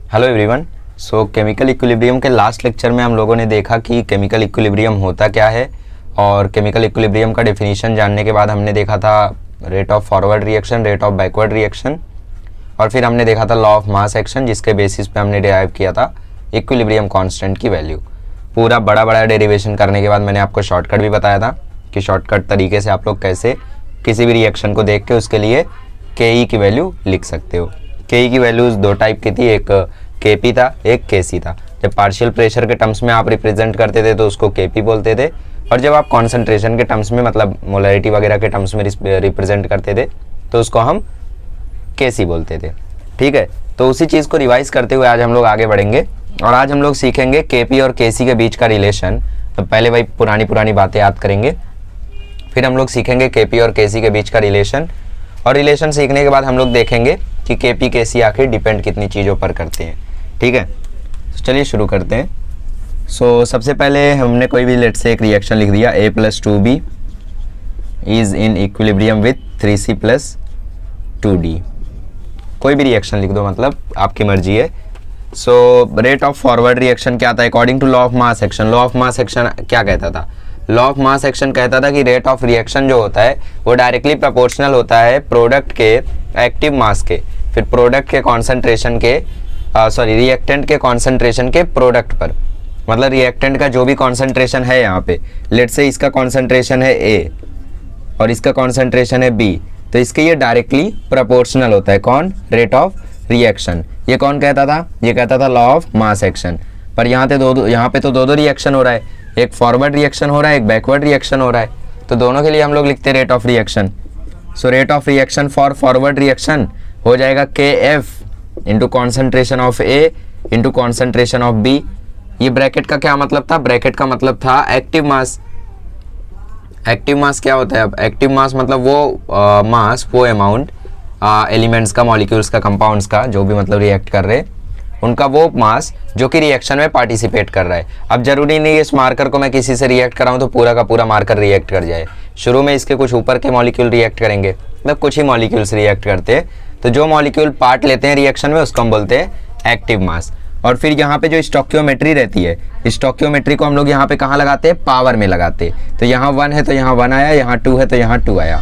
Hello everyone. सो chemical equilibrium के last lecture में हम लोगों ने देखा कि केमिकल इक्विलिब्रियम होता क्या है, और केमिकल इक्विलिब्रियम का डेफिनेशन जानने के बाद हमने देखा था rate of forward reaction, rate of backward reaction, और फिर हमने देखा था लॉ ऑफ मास एक्शन, जिसके बेसिस पे हमने डिराइव किया था इक्विलिब्रियम कांस्टेंट की वैल्यू। पूरा बड़ा डेरिवेशन करने के बाद मैंने आपको शॉर्टकट भी बताया था कि शॉर्टकट तरीके से आप लोग कैसे किसी भी रिएक्शन को देख के उसके लिए के की वैल्यू लिख सकते हो। के की वैल्यूज दो टाइप की थी, एक केपी था, एक केसी था। जब पार्शियल प्रेशर के टर्म्स में आप रिप्रेजेंट करते थे तो उसको केपी बोलते थे, और जब आप कॉन्सेंट्रेशन के टर्म्स में मतलब मोलरिटी वगैरह के टर्म्स में रिप्रेजेंट करते थे तो उसको हम केसी बोलते थे। ठीक है, तो उसी चीज़ को रिवाइज करते हुए आज हम लोग आगे बढ़ेंगे और आज हम लोग सीखेंगे केपी और केसी के बीच का रिलेशन। तो पहले भाई पुरानी बातें याद करेंगे, फिर हम लोग सीखेंगे केपी और केसी के बीच का रिलेशन, और रिलेशन सीखने के बाद हम लोग देखेंगे कि केपी केसी आखिर डिपेंड कितनी चीज़ों पर करते हैं। ठीक है, तो चलिए शुरू करते हैं। सबसे पहले हमने कोई भी लेट से एक रिएक्शन लिख दिया, A+2B is in equilibrium with 3C + 2D। कोई भी रिएक्शन लिख दो, मतलब आपकी मर्जी है। रेट ऑफ फॉरवर्ड रिएक्शन क्या था according to law of mass action? Law of mass action क्या कहता था? लॉ ऑफ मास एक्शन कहता था कि रेट ऑफ रिएक्शन जो होता है वो डायरेक्टली प्रोपोर्शनल होता है प्रोडक्ट के एक्टिव मास के, फिर प्रोडक्ट के कॉन्सेंट्रेशन के रिएक्टेंट के कॉन्सेंट्रेशन के प्रोडक्ट पर। मतलब रिएक्टेंट का जो भी कॉन्सेंट्रेशन है यहाँ पे, लेट से इसका कॉन्सेंट्रेशन है A और इसका कॉन्सेंट्रेशन है B, तो इसके ये डायरेक्टली प्रोपोर्शनल होता है। कौन? Rate of reaction. ये कौन कहता था? ये कहता था लॉ ऑफ मास एक्शन। पर यहाँ पे तो दो रिएक्शन हो रहा है, एक फॉरवर्ड रिएक्शन हो रहा है, एक बैकवर्ड रिएक्शन हो रहा है, तो दोनों के लिए हम लोग लिखते हैं rate of reaction. Rate of reaction for forward reaction हो जाएगा KF into concentration of A into concentration of B। ये ब्रैकेट का क्या मतलब था? ब्रैकेट का मतलब था एक्टिव मास। एक्टिव मास क्या होता है? अब एक्टिव मास मतलब वो मास, वो अमाउंट एलिमेंट्स का, मॉलिक्यूल्स का, कंपाउंड्स का, जो भी मतलब रिएक्ट कर रहे हैं, उनका वो मास जो कि रिएक्शन में पार्टिसिपेट कर रहा है। अब जरूरी नहीं है इस मार्कर को मैं किसी से रिएक्ट कराऊं तो पूरा का पूरा मार्कर रिएक्ट कर जाए। शुरू में इसके कुछ ऊपर के मॉलिक्यूल रिएक्ट करेंगे, मतलब कुछ ही मॉलिक्यूल्स रिएक्ट करते हैं, तो जो मॉलिक्यूल पार्ट लेते हैं रिएक्शन में उसको हम बोलते हैं एक्टिव मास। और फिर यहाँ पे जो स्टोकियोमेट्री रहती है, स्टोकियोमेट्री को हम लोग यहाँ पे कहाँ लगाते हैं? पावर में लगाते हैं। तो यहाँ 1 है तो यहाँ 1 आया, यहाँ 2 है तो यहाँ 2 आया।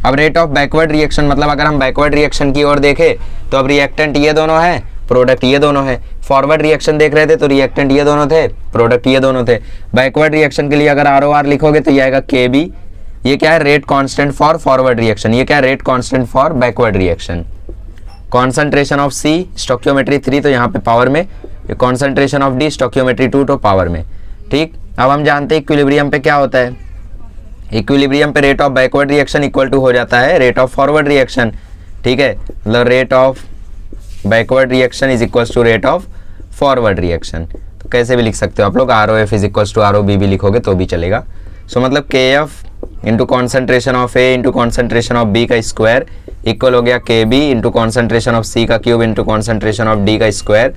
अब रेट ऑफ बैकवर्ड रिएक्शन, मतलब अगर हम बैकवर्ड रिएक्शन की ओर देखें तो अब रिएक्टेंट ये दोनों है, प्रोडक्ट ये दोनों है। फॉरवर्ड रिएक्शन देख रहे थे तो रिएक्टेंट ये दोनों थे, प्रोडक्ट ये दोनों थे। बैकवर्ड रिएक्शन के लिए अगर ROR लिखोगे तो ये आएगा KB। ये क्या है? Rate constant for forward reaction. ये क्या है? Rate constant for backward reaction. Concentration of C stoichiometry 3 तो यहाँ पे पावर में, कॉन्सेंट्रेशन ऑफ D स्टोकियोमेट्री 2 तो पावर में। ठीक, अब हम जानते हैं इक्विलिब्रियम पे क्या होता है। इक्विलिब्रियम पे rate of backward reaction equal to हो जाता है रेट ऑफ फॉरवर्ड रिएक्शन। ठीक है, मतलब rate of backward reaction is equal to rate of forward reaction. तो कैसे भी लिख सकते हो आप लोग, ROF is equal to ROB भी लिखोगे तो भी चलेगा। मतलब KF into concentration of A into concentration of B का स्क्वायर इक्वल हो गया KB into concentration of C का cube into concentration of D का स्क्वायर।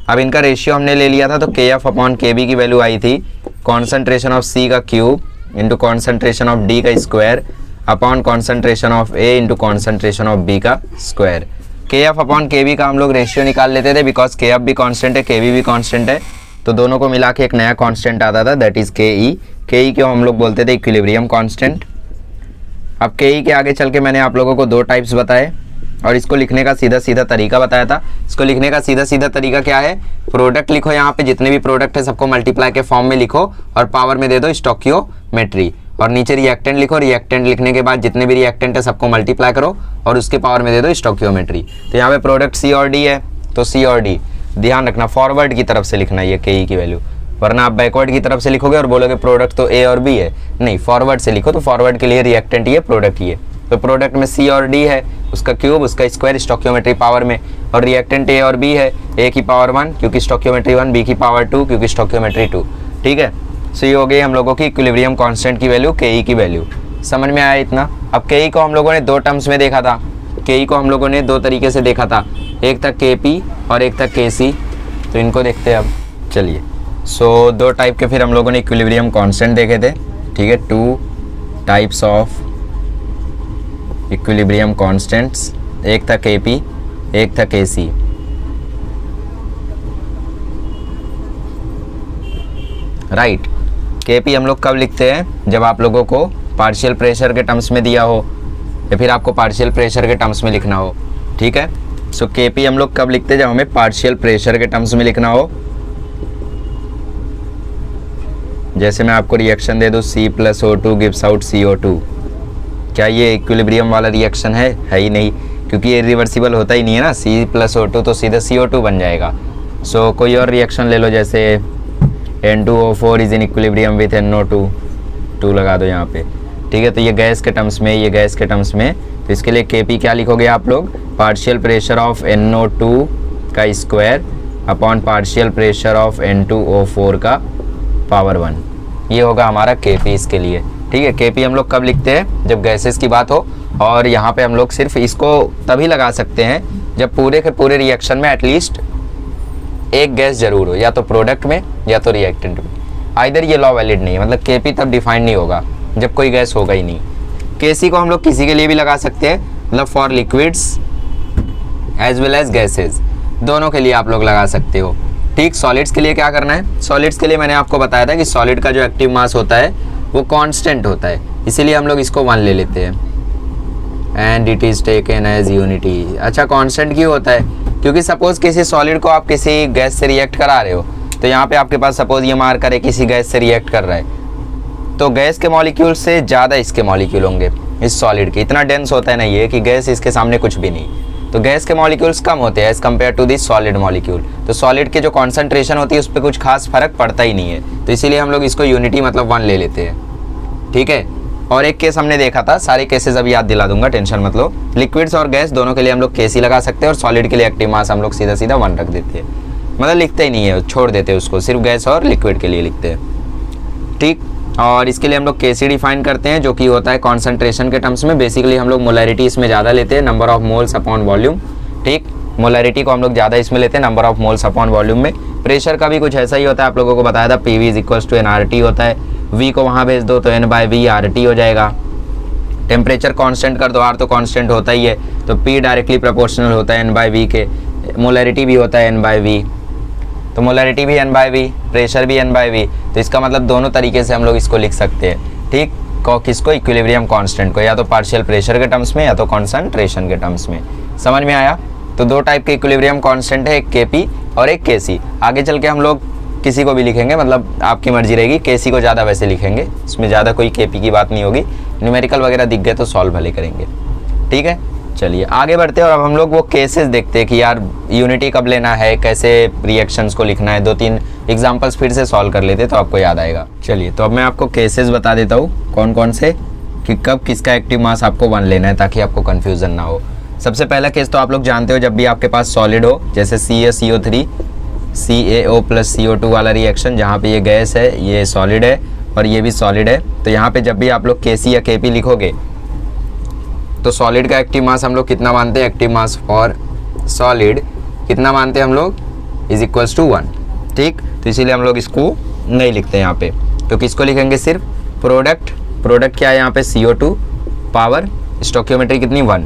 अब इनका रेशियो हमने ले लिया था तो KF अपॉन KB की वैल्यू आई थी कॉन्सेंट्रेशन ऑफ C का cube into concentration of D का square upon concentration of A into concentration of B का स्क्वायर। KF अपॉन KB का हम लोग रेशियो निकाल लेते थे, बिकॉज KF भी कांस्टेंट है, KB भी कांस्टेंट है, तो दोनों को मिला के एक नया कांस्टेंट आता था, दैट इज KE। KE को हम लोग बोलते थे इक्विलिब्रियम कांस्टेंट। अब KE के आगे चल के मैंने आप लोगों को दो टाइप्स बताए और इसको लिखने का सीधा तरीका बताया था। इसको लिखने का सीधा तरीका क्या है? प्रोडक्ट लिखो, यहाँ पे जितने भी प्रोडक्ट है सबको मल्टीप्लाई के फॉर्म में लिखो और पावर में दे दो स्टोकियोमेट्री, और नीचे रिएक्टेंट लिखो। रिएक्टेंट लिखने के बाद जितने भी रिएक्टेंट है सबको मल्टीप्लाई करो और उसके पावर में दे दो स्टोकियोमेट्री। तो यहाँ पे प्रोडक्ट C और D है, तो C और D ध्यान रखना फॉरवर्ड की तरफ से लिखना ये KE की वैल्यू, वरना आप बैकवर्ड की तरफ से लिखोगे और बोलोगे प्रोडक्ट तो A और B है। नहीं, फॉरवर्ड से लिखो, तो फॉरवर्ड के लिए रिएक्टेंट ये, प्रोडक्ट ये। तो प्रोडक्ट में C और D है, उसका क्यूब उसका स्क्वायर स्टोकियोमेट्री पावर में, और रिएक्टेंट A और B है, A की पावर 1 क्योंकि स्टोकियोमेट्री 1, B की पावर 2 क्योंकि स्टोकियोमेट्री 2। ठीक है, सो ये हो गई हम लोगों की इक्विलिब्रियम कांस्टेंट की वैल्यू, KE की वैल्यू। समझ में आया इतना? अब KE को हम लोगों ने दो टर्म्स में देखा था, KE को हम लोगों ने दो तरीके से देखा था, एक था KP और एक था KC। तो इनको देखते हैं अब, चलिए। दो टाइप के फिर हम लोगों ने इक्विलिब्रियम कांस्टेंट देखे थे। ठीक है, 2 टाइप्स ऑफ इक्विलिब्रियम कांस्टेंट्स, एक था KP एक था KC। राइट। Kp हम लोग कब लिखते हैं, जब आप लोगों को पार्शियल प्रेशर के टर्म्स में दिया हो या फिर आपको पार्शियल प्रेशर के टर्म्स में लिखना हो, ठीक है। सो Kp हम लोग कब लिखते हैं, जब हमें पार्शियल प्रेशर के टर्म्स में लिखना हो। जैसे मैं आपको रिएक्शन दे दूँ C+O2 गिव्स आउट CO2, क्या ये इक्विलिब्रियम वाला रिएक्शन है ही नहीं, क्योंकि ये रिवर्सिबल होता ही नहीं है ना। C+O2 तो सीधे CO2 बन जाएगा। सो कोई और रिएक्शन ले लो, जैसे N2O4 is in equilibrium with NO2, 2 लगा दो यहाँ पे, ठीक है। तो ये गैस के टर्म्स में, ये गैस के टर्म्स में, तो इसके लिए Kp क्या लिखोगे आप लोग, पार्शियल प्रेशर ऑफ NO2 का square upon partial pressure of N2O4 का पावर 1, ये होगा हमारा Kp इसके लिए, ठीक है। Kp हम लोग कब लिखते हैं, जब गैसेस की बात हो, और यहाँ पे हम लोग सिर्फ इसको तभी लगा सकते हैं जब पूरे के पूरे रिएक्शन में एटलीस्ट एक गैस जरूर हो, या तो प्रोडक्ट में या तो रिएक्टेंट में। आइदर ये लॉ वैलिड नहीं है, मतलब Kp तब डिफाइन नहीं होगा जब कोई गैस होगा ही नहीं। Kc को हम लोग किसी के लिए भी लगा सकते हैं, मतलब for liquids as well as gases, दोनों के लिए आप लोग लगा सकते हो, ठीक। सॉलिड्स के लिए क्या करना है, सॉलिड्स के लिए मैंने आपको बताया था कि सॉलिड का जो एक्टिव मास होता है वो कांस्टेंट होता है, इसीलिए हम लोग इसको 1 ले लेते हैं, and it is taken as unity. अच्छा, कांस्टेंट क्यों होता है, क्योंकि सपोज किसी सॉलिड को आप किसी गैस से रिएक्ट करा रहे हो, तो यहाँ पे आपके पास सपोज ये मार्कर है किसी गैस से रिएक्ट कर रहा है, तो गैस के मॉलिक्यूल से ज़्यादा इसके मॉलिक्यूल होंगे इस सॉलिड के। इतना डेंस होता है ना ये कि गैस इसके सामने कुछ भी नहीं, तो गैस के मॉलिक्यूल्स कम होते हैं as compare to this solid molecule. तो सॉलिड के जो कॉन्सेंट्रेशन होती है उस पर कुछ खास फर्क पड़ता ही नहीं है, तो इसीलिए हम लोग इसको यूनिटी मतलब 1 ले लेते हैं, ठीक है। और एक केस हमने देखा था, सारे केसेस अभी याद दिला दूंगा, टेंशन मत लो। लिक्विड्स और गैस दोनों के लिए हम लोग Kc लगा सकते हैं, और सॉलिड के लिए एक्टिव मास हम लोग सीधा सीधा 1 रख देते हैं, मतलब लिखते ही नहीं है, छोड़ देते हैं उसको, सिर्फ गैस और लिक्विड के लिए लिखते हैं, ठीक। और इसके लिए हम लोग Kc डिफाइन करते हैं, जो कि होता है कॉन्सेंट्रेशन के टर्म्स में। बेसिकली हम लोग मोलैरिटी इसमें ज़्यादा लेते हैं, number of moles upon volume, ठीक। मोलैरिटी को हम लोग ज़्यादा इसमें लेते हैं, number of moles upon volume में। प्रेशर का भी कुछ ऐसा ही होता है, आप लोगों को बताया था, PV = nRT होता है, V को वहाँ भेज दो तो N/V RT हो जाएगा। टेम्परेचर कांस्टेंट कर दो, R तो कांस्टेंट होता ही है, तो P डायरेक्टली प्रोपोर्शनल होता है N/V के। मोलैरिटी भी होता है N/V, तो मोलैरिटी भी N/V, प्रेशर भी N/V, तो इसका मतलब दोनों तरीके से हम लोग इसको लिख सकते हैं, ठीक। किसको, इक्विलिब्रियम कांस्टेंट को, या तो पार्शियल प्रेशर के टर्म्स में या तो कॉन्सेंट्रेशन के टर्म्स में। समझ में आया। तो 2 टाइप के इक्विलिब्रियम कांस्टेंट है, एक Kp और एक Kc। आगे चल के हम लोग किसी को भी लिखेंगे, मतलब आपकी मर्जी रहेगी, Kc को ज़्यादा वैसे लिखेंगे, इसमें ज़्यादा कोई Kp की बात नहीं होगी। न्यूमेरिकल वगैरह दिख गए तो सॉल्व भले करेंगे, ठीक है। चलिए आगे बढ़ते हैं, और अब हम लोग वो केसेस देखते हैं कि यार यूनिटी कब लेना है, कैसे रिएक्शंस को लिखना है। 2-3 एग्जांपल्स फिर से सॉल्व कर लेते तो आपको याद आएगा। चलिए तो अब मैं आपको केसेस बता देता हूँ कौन कौन से, कि कब किसका एक्टिव मास आपको 1 लेना है, ताकि आपको कन्फ्यूज़न ना हो। सबसे पहला केस तो आप लोग जानते हो, जब भी आपके पास सॉलिड हो, जैसे CaCO3 CaO + CO2 वाला रिएक्शन, जहाँ पे ये गैस है, ये सॉलिड है और ये भी सॉलिड है, तो यहाँ पे जब भी आप लोग Kc या Kp लिखोगे तो सॉलिड का एक्टिव मास हम लोग कितना मानते हैं, एक्टिव मास फॉर सॉलिड कितना मानते हैं हम लोग, = 1, ठीक। तो इसीलिए हम लोग इसको नहीं लिखते यहाँ पे, तो किसको लिखेंगे, सिर्फ प्रोडक्ट क्या है यहाँ पे, CO2, पावर स्टोइकियोमेट्री कितनी, 1।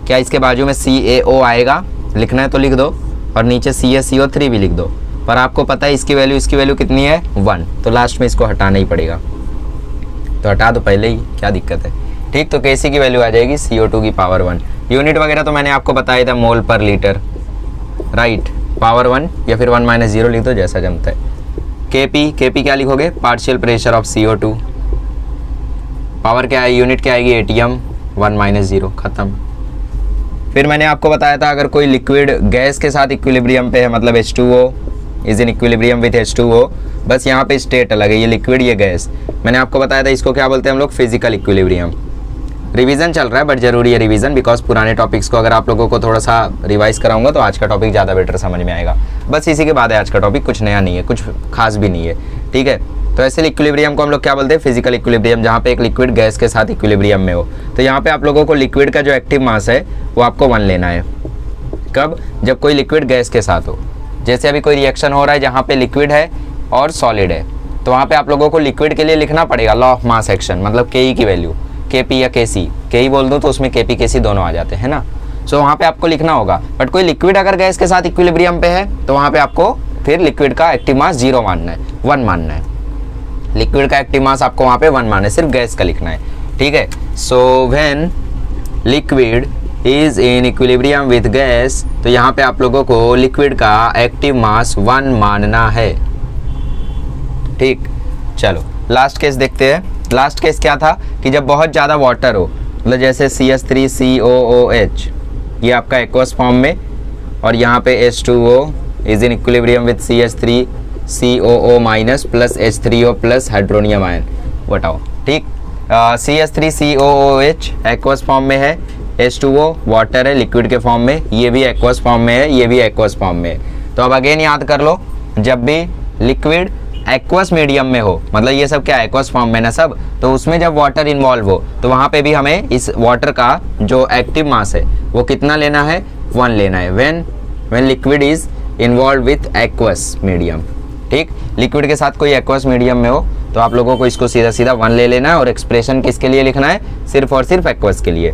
क्या इसके बाजू में CaO आएगा, लिखना है तो लिख दो, और नीचे CaCO3 भी लिख दो, पर आपको पता है इसकी वैल्यू कितनी है, 1, तो लास्ट में इसको हटाना ही पड़ेगा, तो हटा दो पहले ही, क्या दिक्कत है, ठीक। तो Kc की वैल्यू आ जाएगी CO2 की पावर 1। यूनिट वगैरह तो मैंने आपको बताया था, मोल पर लीटर, राइट, पावर 1 या फिर 1 - 0 लिख दो, जैसा जमता है। Kp क्या लिखोगे, partial pressure of CO2, power क्या है, यूनिट क्या आएगी, ATM, 1 - 0, खत्म। फिर मैंने आपको बताया था, अगर कोई लिक्विड गैस के साथ इक्विलिब्रियम पे है, मतलब H2O is in equilibrium with H2O, बस यहाँ पे स्टेट अलग है, ये लिक्विड ये गैस। मैंने आपको बताया था इसको क्या बोलते हैं हम लोग, फिजिकल इक्विलिब्रियम। रिवीजन चल रहा है बट जरूरी है रिवीजन, बिकॉज पुराने टॉपिक्स को अगर आप लोगों को थोड़ा सा रिवाइज कराऊंगा तो आज का टॉपिक ज़्यादा बेटर समझ में आएगा। बस इसी के बाद है आज का टॉपिक, कुछ नया नहीं है, कुछ खास भी नहीं है, ठीक है। तो ऐसे इक्विलिब्रियम को हम लोग क्या बोलते हैं, फिजिकल इक्विलिब्रियम, जहाँ पे एक लिक्विड गैस के साथ इक्विलिब्रियम में हो। तो यहाँ पे आप लोगों को लिक्विड का जो एक्टिव मास है वो आपको 1 लेना है। कब, जब कोई लिक्विड गैस के साथ हो। जैसे अभी कोई रिएक्शन हो रहा है जहाँ पे लिक्विड है और सॉलिड है, तो वहाँ पे आप लोगों को लिक्विड के लिए लिखना पड़ेगा लॉ ऑफ मास एक्शन, मतलब Ke की वैल्यू, Kp या Kc, Ke बोल दो तो उसमें Kp Kc दोनों आ जाते हैं ना। सो वहाँ पे आपको लिखना होगा। बट कोई लिक्विड अगर गैस के साथ इक्विलिब्रियम पे है तो वहाँ पे आपको फिर लिक्विड का एक्टिव मास 0 मानना है, 1 मानना है, लिक्विड का एक्टिव मास आपको वहाँ पे 1 मान है, सिर्फ गैस का लिखना है, ठीक है। So when liquid is in equilibrium with gas, तो यहाँ पे आप लोगों को लिक्विड का एक्टिव मास 1 मानना है, ठीक। चलो लास्ट केस देखते हैं। लास्ट केस क्या था कि जब बहुत ज़्यादा वाटर हो, मतलब जैसे CH3COOH, ये आपका एक्वस फॉर्म में, और यहाँ पे H2O is in equilibrium with CH3COO minus plus H3O plus hydronium ion, बताओ, ठीक। CH3COOH एक्वस फॉर्म में है, H2O वाटर है लिक्विड के फॉर्म में, ये भी एक्वस फॉर्म में है, ये भी एक्वस फॉर्म में है। तो अब अगेन याद कर लो, जब भी लिक्विड एक्वस मीडियम में हो, मतलब ये सब क्या एक्वस फॉर्म में ना सब, तो उसमें जब वाटर इन्वॉल्व हो तो वहाँ पे भी हमें इस वाटर का जो एक्टिव मास है वो कितना लेना है, 1 लेना है। When liquid is involve with aqueous medium, ठीक। लिक्विड के साथ कोई एक्वस मीडियम में हो तो आप लोगों को इसको सीधा सीधा 1 ले लेना है, और एक्सप्रेशन किसके लिए लिखना है, सिर्फ और सिर्फ एक्वस के लिए।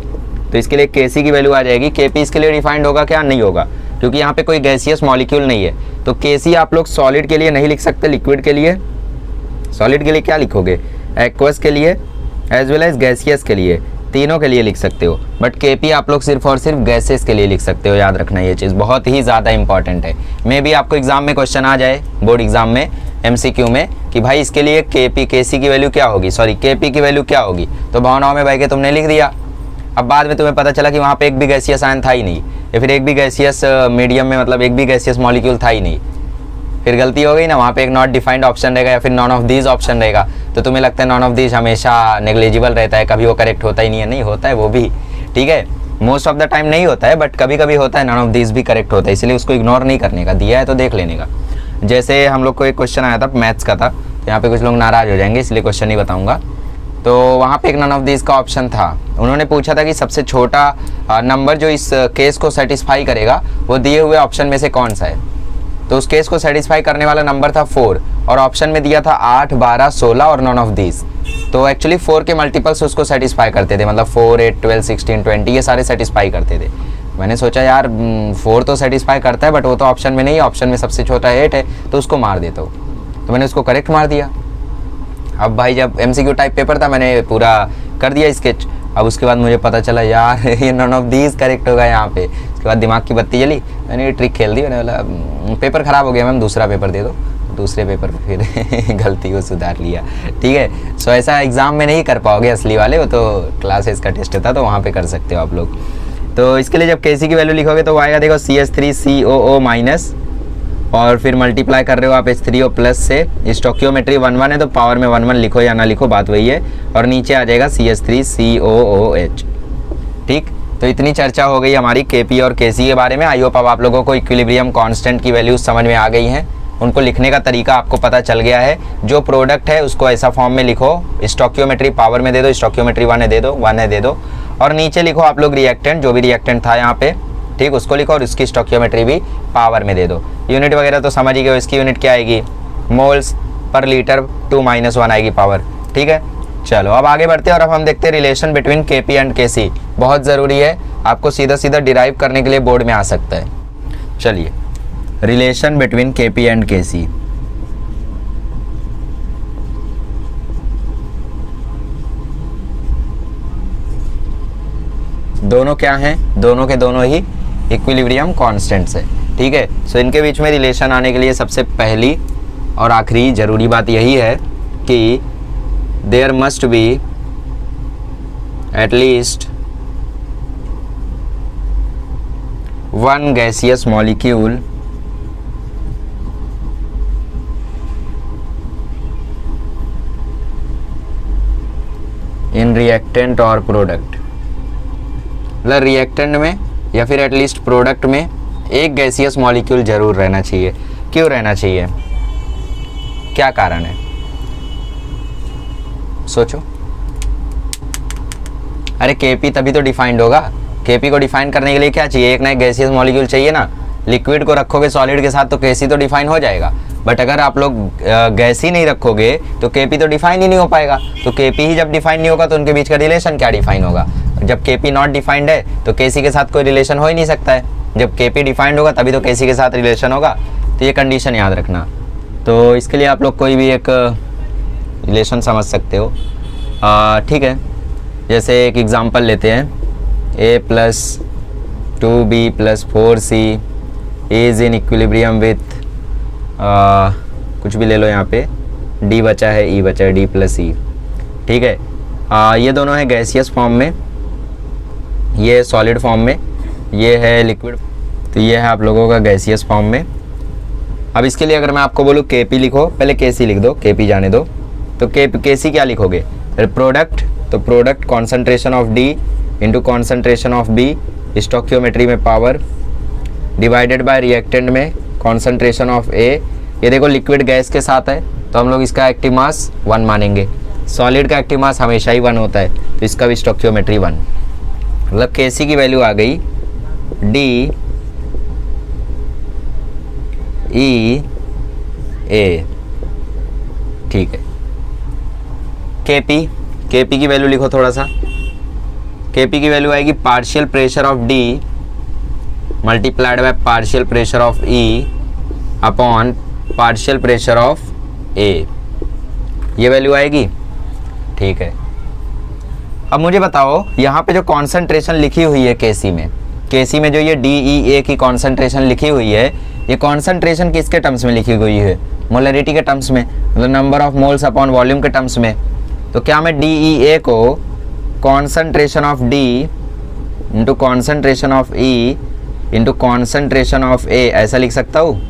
तो इसके लिए Kc की वैल्यू आ जाएगी, Kp इसके लिए डिफाइंड होगा क्या, नहीं होगा, क्योंकि यहाँ पे कोई गैसियस मॉलिक्यूल नहीं है। तो Kc आप लोग सॉलिड के लिए नहीं लिख सकते, लिक्विड के लिए, सॉलिड के लिए क्या लिखोगे, एक्वस के लिए एज वेल एज गैसियस के लिए, तीनों के लिए लिख सकते हो। बट Kp आप लोग सिर्फ और सिर्फ गैसेस के लिए लिख सकते हो, याद रखना ये चीज़ बहुत ही ज़्यादा इंपॉर्टेंट है। मे भी आपको एग्जाम में क्वेश्चन आ जाए, बोर्ड एग्जाम में MCQ में, कि भाई इसके लिए Kc की वैल्यू क्या होगी, सॉरी Kp की वैल्यू क्या होगी, तो भावनाओं में बह के तुमने लिख दिया। अब बाद में तुम्हें पता चला कि वहाँ पे एक भी गैसियस आयन था ही नहीं, या फिर एक भी गैसियस मीडियम में, मतलब एक भी गैसियस मॉलिक्यूल था ही नहीं, फिर गलती हो गई ना, वहाँ पे एक नॉट डिफाइंड ऑप्शन रहेगा या फिर नॉन ऑफ दीज ऑप्शन रहेगा। तो तुम्हें लगता है नॉन ऑफ दीज हमेशा नेग्लिजिबल रहता है, कभी वो करेक्ट होता ही नहीं है, नहीं होता है वो भी, ठीक है। मोस्ट ऑफ द टाइम नहीं होता है, बट कभी कभी होता है, नॉन ऑफ दीज भी करेक्ट होता है, इसलिए उसको इग्नोर नहीं करने का, दिया है तो देख लेने का। जैसे हम लोग को एक क्वेश्चन आया था मैथ्स का था, तो यहाँ पे कुछ लोग नाराज हो जाएंगे इसलिए क्वेश्चन नहीं बताऊँगा। तो वहाँ पे एक नन ऑफ दिस का ऑप्शन था, उन्होंने पूछा था कि सबसे छोटा नंबर जो इस केस को सेटिस्फाई करेगा वो दिए हुए ऑप्शन में से कौन सा है। तो उस केस को सेटिस्फाई करने वाला नंबर था 4, और ऑप्शन में दिया था 8, 12, 16 और नन ऑफ दिस। तो एक्चुअली 4 के मल्टीपल्स उसको सेटिस्फाई करते थे, मतलब 4, 8, 12, 16, 20 ये सारे सेटिस्फाई करते थे। मैंने सोचा यार 4 तो सेटिस्फाई करता है, बट वो तो ऑप्शन में नहीं है, ऑप्शन में सबसे छोटा 8 है, तो उसको मार देता हूँ। तो मैंने उसको करेक्ट मार दिया। अब भाई जब MCQ टाइप पेपर था, मैंने पूरा कर दिया स्केच। अब उसके बाद मुझे पता चला यार ये नन ऑफ दीज करेक्ट होगा यहाँ पे। उसके बाद दिमाग की बत्ती जली, मैंने ये ट्रिक खेल दी, मैंने बोला पेपर ख़राब हो गया मैम, दूसरा पेपर दे दो। दूसरे पेपर पे फिर गलती को सुधार लिया, ठीक है। सो ऐसा एग्ज़ाम में नहीं कर पाओगे असली वाले, वो तो क्लासेस का टेस्ट था, तो वहाँ पे कर सकते हो आप लोग। तो इसके लिए जब Kc की वैल्यू लिखोगे तो आएगा, देखो CH3COO माइनस, और फिर मल्टीप्लाई कर रहे हो आप H3O प्लस से, स्टोकियोमेट्री 1 1 है तो पावर में 1 1 लिखो या ना लिखो बात वही है, और नीचे आ जाएगा CH3COOH, ठीक। तो इतनी चर्चा हो गई हमारी Kp और Kc के बारे में। आई होप अब आप लोगों को इक्विलिब्रियम कांस्टेंट की वैल्यूज समझ में आ गई हैं, उनको लिखने का तरीका आपको पता चल गया है। जो प्रोडक्ट है उसको ऐसा फॉर्म में लिखो, स्टोकियोमेट्री पावर में दे दो, स्टोकियोमेट्री 1 है दे दो, 1 है दे दो, और नीचे लिखो आप लोग रिएक्टेंट, जो भी रिएक्टेंट था यहाँ पे, ठीक, उसको लिखो, और इसकी स्टोकियोमेट्री भी पावर में दे दो। यूनिट वगैरह तो समझ ही गए, इसकी यूनिट क्या आएगी, मोल्स पर लीटर 2 - 1 आएगी पावर, ठीक है। चलो अब आगे बढ़ते हैं और अब हम देखते हैं relation between Kp and Kc। बहुत ज़रूरी है, आपको सीधा सीधा डिराइव करने के लिए बोर्ड में आ सकता है। चलिए, relation between Kp and Kc। दोनों क्या हैं, दोनों के दोनों ही इक्विलिब्रियम कांस्टेंट्स है, ठीक है। सो इनके बीच में रिलेशन आने के लिए सबसे पहली और आखिरी ज़रूरी बात यही है कि there must be at least one gaseous molecule in reactant और प्रोडक्ट, मतलब रिएक्टेंट में या फिर एटलीस्ट प्रोडक्ट में एक गैसियस मॉलिक्यूल जरूर रहना चाहिए। क्यों रहना चाहिए, क्या कारण है, सोचो। अरे Kp तभी तो डिफाइंड होगा, Kp को डिफाइन करने के लिए क्या चाहिए, एक ना एक गैसियस मॉलिक्यूल चाहिए ना। लिक्विड को रखोगे सॉलिड के साथ तो Kc तो डिफाइन हो जाएगा, बट अगर आप लोग गैस ही नहीं रखोगे तो Kp तो डिफाइन ही नहीं हो पाएगा। तो Kp ही जब डिफाइन नहीं होगा तो उनके बीच का रिलेशन क्या डिफाइन होगा। जब Kp नॉट डिफाइंड है तो Kc के साथ कोई रिलेशन हो ही नहीं सकता है। जब Kp डिफाइंड होगा तभी तो Kc के साथ रिलेशन होगा। तो ये कंडीशन याद रखना। तो इसके लिए आप लोग कोई भी एक रिलेशन समझ सकते हो। ठीक है, जैसे एक एग्जांपल लेते हैं, a + 2b + 4c is in equilibrium with कुछ भी ले लो, यहाँ पे d बचा है, e बचा है, d + e। ठीक है, ये दोनों है गैसियस फॉर्म में, ये सॉलिड फॉर्म में, ये है लिक्विड। तो ये है आप लोगों का गैसियस फॉर्म में। अब इसके लिए अगर मैं आपको बोलूँ Kp लिखो, पहले Kc लिख दो, Kp जाने दो। तो Kc क्या लिखोगे, प्रोडक्ट, तो product concentration of D into concentration of B, stoichiometry में पावर, डिवाइडेड बाय रिएक्टेंट में कॉन्सेंट्रेशन ऑफ A। ये देखो लिक्विड गैस के साथ है तो हम लोग इसका एक्टिव मास 1 मानेंगे, सॉलिड का एक्टिव मास हमेशा ही 1 होता है, तो इसका भी स्टोक्योमेट्री 1। मतलब Kc की वैल्यू आ गई D E A। ठीक है, Kp की वैल्यू लिखो थोड़ा सा। Kp की वैल्यू आएगी partial pressure of D multiplied by partial pressure of E upon partial pressure of A, ये वैल्यू आएगी। ठीक है, अब मुझे बताओ यहाँ पे जो कॉन्सेंट्रेशन लिखी हुई है Kc में जो ये DEA की कॉन्सेंट्रेशन लिखी हुई है, ये कॉन्सेंट्रेशन किसके टर्म्स में लिखी हुई है, मोलरिटी के टर्म्स में, मतलब number of moles upon volume के टर्म्स में। तो क्या मैं DEA को concentration of D into concentration of E into concentration of A ऐसा लिख सकता हूँ?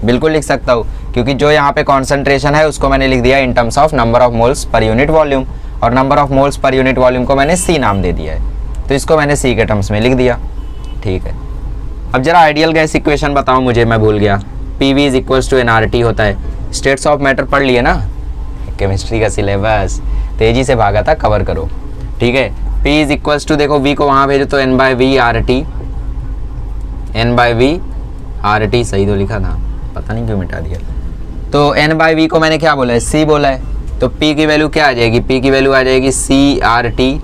बिल्कुल लिख सकता हूँ, क्योंकि जो यहाँ पे कॉन्सेंट्रेशन है उसको मैंने लिख दिया in terms of number of moles per unit volume, और number of moles per unit volume को मैंने C नाम दे दिया है, तो इसको मैंने C के टर्म्स में लिख दिया। ठीक है, अब जरा आइडियल गैस इक्वेशन बताओ मुझे, मैं भूल गया। PV is equals to nRT होता है। स्टेट्स ऑफ मैटर पढ़ लिए ना, केमिस्ट्री का सिलेबस तेजी से भागा था, कवर करो। ठीक है, P इज इक्वल्स टू, देखो V को वहाँ भेजो तो n/v RT, n/v RT सही तो लिखा था, पता नहीं क्यों मिटा दिया। तो n/v को मैंने क्या बोला है, C बोला है, तो P की वैल्यू क्या आ जाएगी, P की वैल्यू आ जाएगी CRT।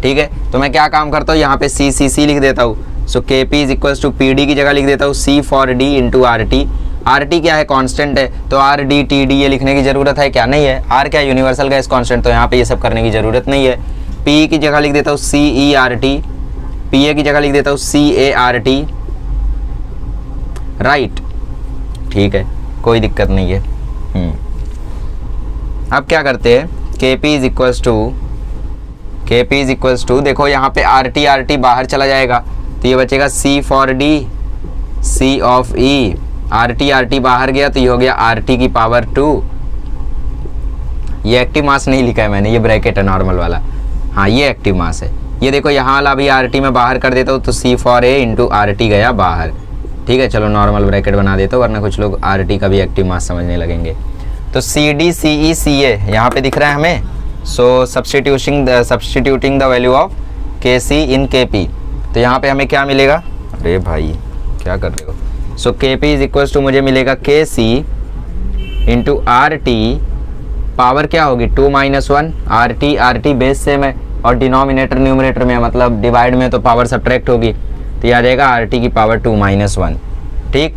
ठीक है, तो मैं क्या काम करता हूँ, यहाँ पे C लिख देता हूँ। So Kp is equals to PD की जगह लिख देता हूँ C for D into RT। RT क्या है, कांस्टेंट है, तो RD TD ये लिखने की जरूरत है क्या, नहीं है। R क्या है, यूनिवर्सल गैस कांस्टेंट, तो यहाँ पे ये सब करने की जरूरत नहीं है। P की जगह लिख देता हूँ CERT, PA की जगह लिख देता हूँ CART, राइट। ठीक है, कोई दिक्कत नहीं है। अब क्या करते हैं, Kp इज इक्वल्स टू देखो यहाँ पे RT बाहर चला जाएगा, तो ये बचेगा C for D, C of E, RT बाहर गया तो ये हो गया RT की पावर 2। ये एक्टिव मास नहीं लिखा है मैंने, ये ब्रैकेट है नॉर्मल वाला, हाँ ये एक्टिव मास है। ये देखो यहाँ वाला भी RT में बाहर कर देता हूँ तो C for A into RT गया बाहर। ठीक है, चलो नॉर्मल ब्रैकेट बना देता हूँ, वरना कुछ लोग RT का भी एक्टिव मास समझने लगेंगे। तो CD CE CA यहाँ पे दिख रहा है हमें। So substituting the value of Kc in Kp, तो यहाँ पे हमें क्या मिलेगा, अरे भाई क्या कर रहे हो। सो Kp इज इक्वल्स टू मुझे मिलेगा Kc इंटू RT, पावर क्या होगी 2 - 1, RT बेस सेम है और डिनोमिनेटर न्यूमरेटर में, मतलब डिवाइड में तो पावर सब्ट्रैक्ट होगी, तो ये आ जाएगा RT की पावर 2 - 1। ठीक,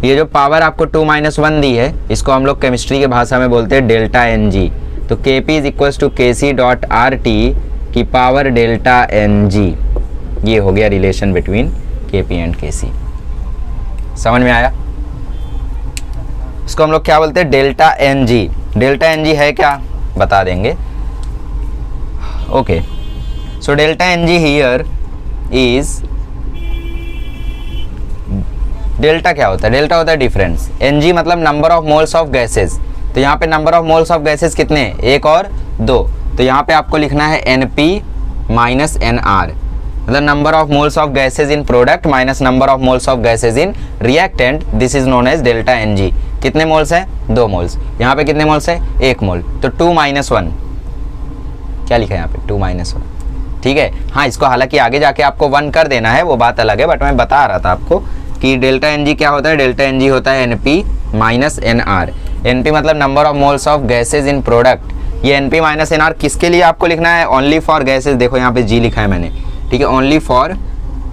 ये जो पावर आपको 2 - 1 दी है, इसको हम लोग केमिस्ट्री की भाषा में बोलते हैं डेल्टा NG। तो Kp is equals to Kc dot RT की पावर डेल्टा NG, ये हो गया relation between Kp and Kc। समझ में आया? इसको हम लोग क्या बोलते हैं, डेल्टा NG। डेल्टा NG है क्या, बता देंगे। Okay, so delta NG here is, delta क्या होता है, डेल्टा होता है डिफरेंस, NG मतलब number of moles of gases. तो यहाँ पे number of moles of gases कितने हैं, 1 और 2, तो यहाँ पे आपको लिखना है NP माइनस NR, मतलब number of moles of gases in product minus number of moles of gases in reactant, this is known as delta NG। कितने मोल्स हैं, 2 मोल्स। यहाँ पे कितने मोल्स है, 1 मोल, तो 2 - 1, क्या लिखा है यहाँ पे 2 - 1। ठीक है, हाँ इसको हालांकि आगे जाके आपको 1 कर देना है, वो बात अलग है, बट मैं बता रहा था आपको कि डेल्टा NG क्या होता है, डेल्टा NG होता है NP माइनस NR। NP मतलब number of moles of gases in product, ये NP माइनस NR किसके लिए आपको लिखना है, ओनली फॉर गैसेज। देखो यहाँ पे G लिखा है मैंने, ठीक है, ओनली फॉर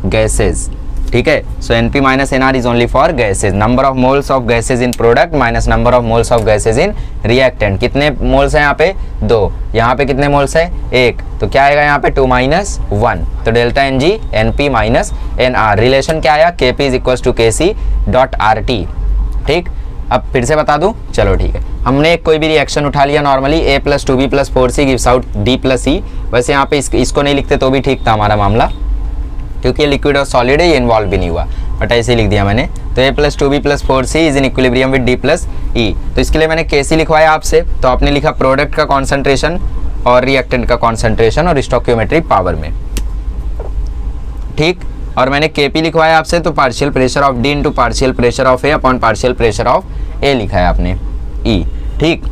गैसेज। ठीक है। So n p minus n r is only for gases, number of moles of gases in product minus number of moles of gases in reactant. कितने मोल्स हैं यहाँ पे? 2। यहाँ पे कितने मोल्स है? 1। तो क्या आएगा यहाँ पे? 2 माइनस 1। तो delta N G NP minus NR. Relation क्या आया? के P is equal to K C dot R T. ठीक, अब फिर से बता दूं, चलो ठीक है। हमने कोई भी रिएक्शन उठा लिया normally, a plus 2b plus 4c gives out d plus e। वैसे यहाँ पे इसको नहीं लिखते तो भी ठीक था हमारा मामला, क्योंकि ये लिक्विड और सॉलिड है, ये इन्वॉल्व भी नहीं हुआ, बट ऐसे ही लिख दिया मैंने। तो a plus 2b plus 4c is in equilibrium with d plus e। तो इसके लिए मैंने kc लिखवाया आपसे, तो आपने लिखा प्रोडक्ट का कॉन्सेंट्रेशन और रिएक्टेंट का कॉन्सेंट्रेशन और स्टोइकियोमेट्रिक पावर में। ठीक, और मैंने Kp लिखवाया आपसे, तो partial pressure of D into partial pressure of A upon partial pressure of A लिखा है आपने E। ठीक,